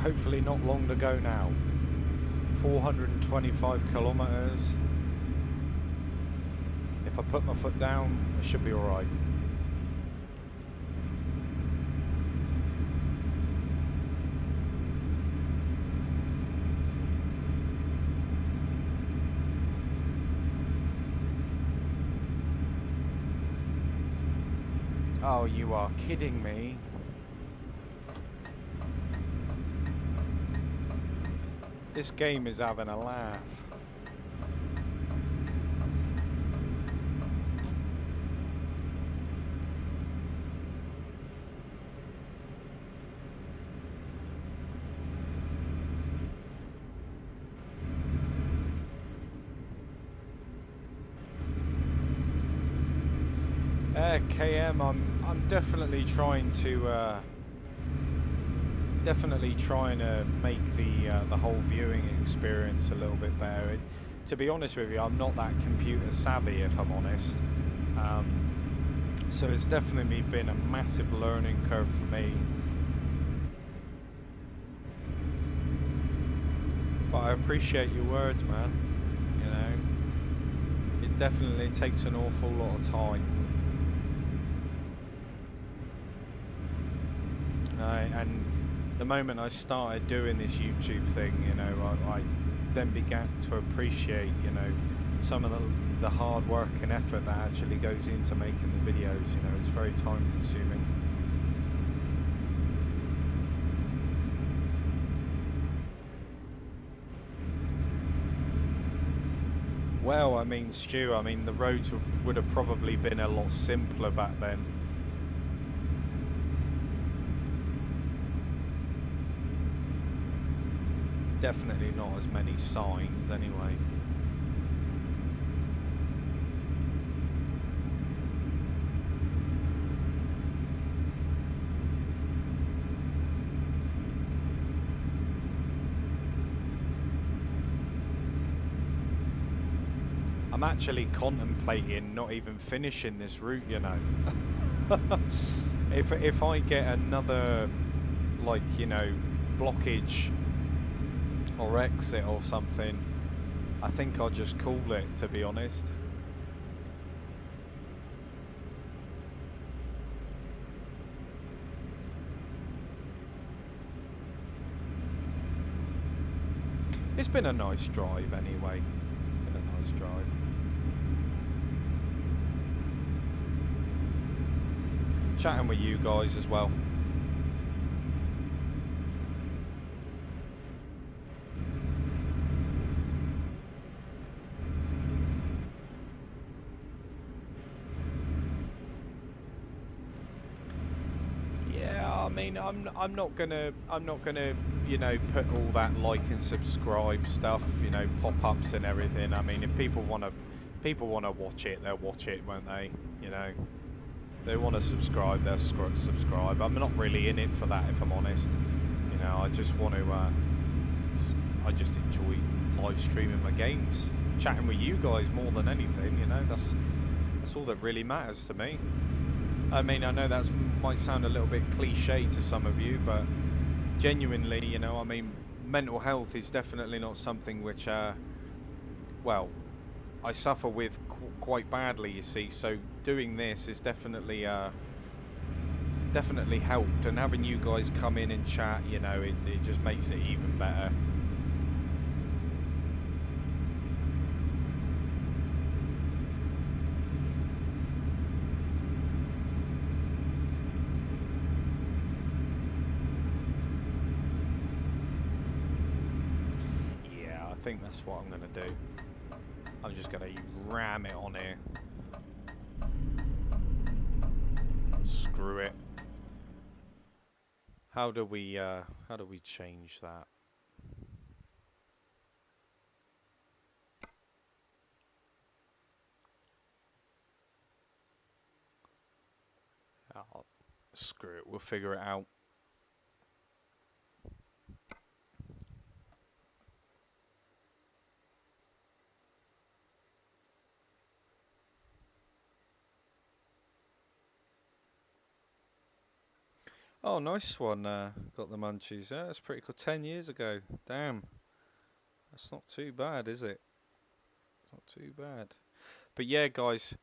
Hopefully not long to go now. 425 kilometers. If I put my foot down, I should be alright. Oh, you are kidding me. This game is having a laugh. KM, I'm definitely trying to make the whole viewing experience a little bit better. To be honest with you, I'm not that computer savvy, if I'm honest. So it's definitely been a massive learning curve for me. But I appreciate your words, man. You know, it definitely takes an awful lot of time. And the moment I started doing this YouTube thing, you know, I then began to appreciate, you know, some of the hard work and effort that actually goes into making the videos. You know, it's very time consuming. Well, I mean, Stu, I mean, the roads would have probably been a lot simpler back then. Definitely not as many signs anyway. I'm actually contemplating not even finishing this route, you know. If I get another, like, you know, blockage or exit or something, I think I'll just call it, to be honest. It's been a nice drive anyway. It's been a nice drive. Chatting with you guys as well. I'm not gonna, you know, put all that like and subscribe stuff, you know, pop-ups and everything. I mean, if people wanna watch it, they'll watch it, won't they? You know, they want to subscribe, they'll subscribe. I'm not really in it for that, if I'm honest. You know, I just want to, I just enjoy live streaming my games, chatting with you guys more than anything. You know, that's all that really matters to me. I mean, I know that might sound a little bit cliche to some of you, but genuinely, you know, I mean, mental health is definitely not something which, well, I suffer with quite badly, you see. So doing this is definitely helped, and having you guys come in and chat, you know, it just makes it even better. Yeah, I think that's what I'm gonna do. I'm just gonna ram it on here. Screw it. How do we change that? Oh, screw it. We'll figure it out. Oh, nice one. Got the munchies. Yeah, that's pretty cool. 10 years ago. Damn. That's not too bad, is it? It's not too bad. But yeah, guys,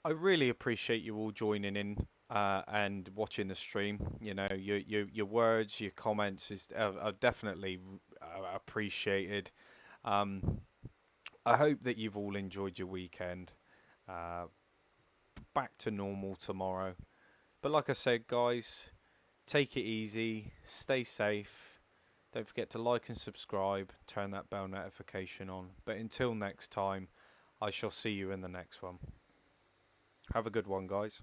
I really appreciate you all joining in and watching the stream. You know, your words, your comments are definitely appreciated. Um, I hope that you've all enjoyed your weekend. Uh, Back to normal tomorrow. But like I said, guys, take it easy, stay safe. Don't forget to like and subscribe, turn that bell notification on. But until next time, I shall see you in the next one. Have a good one, guys.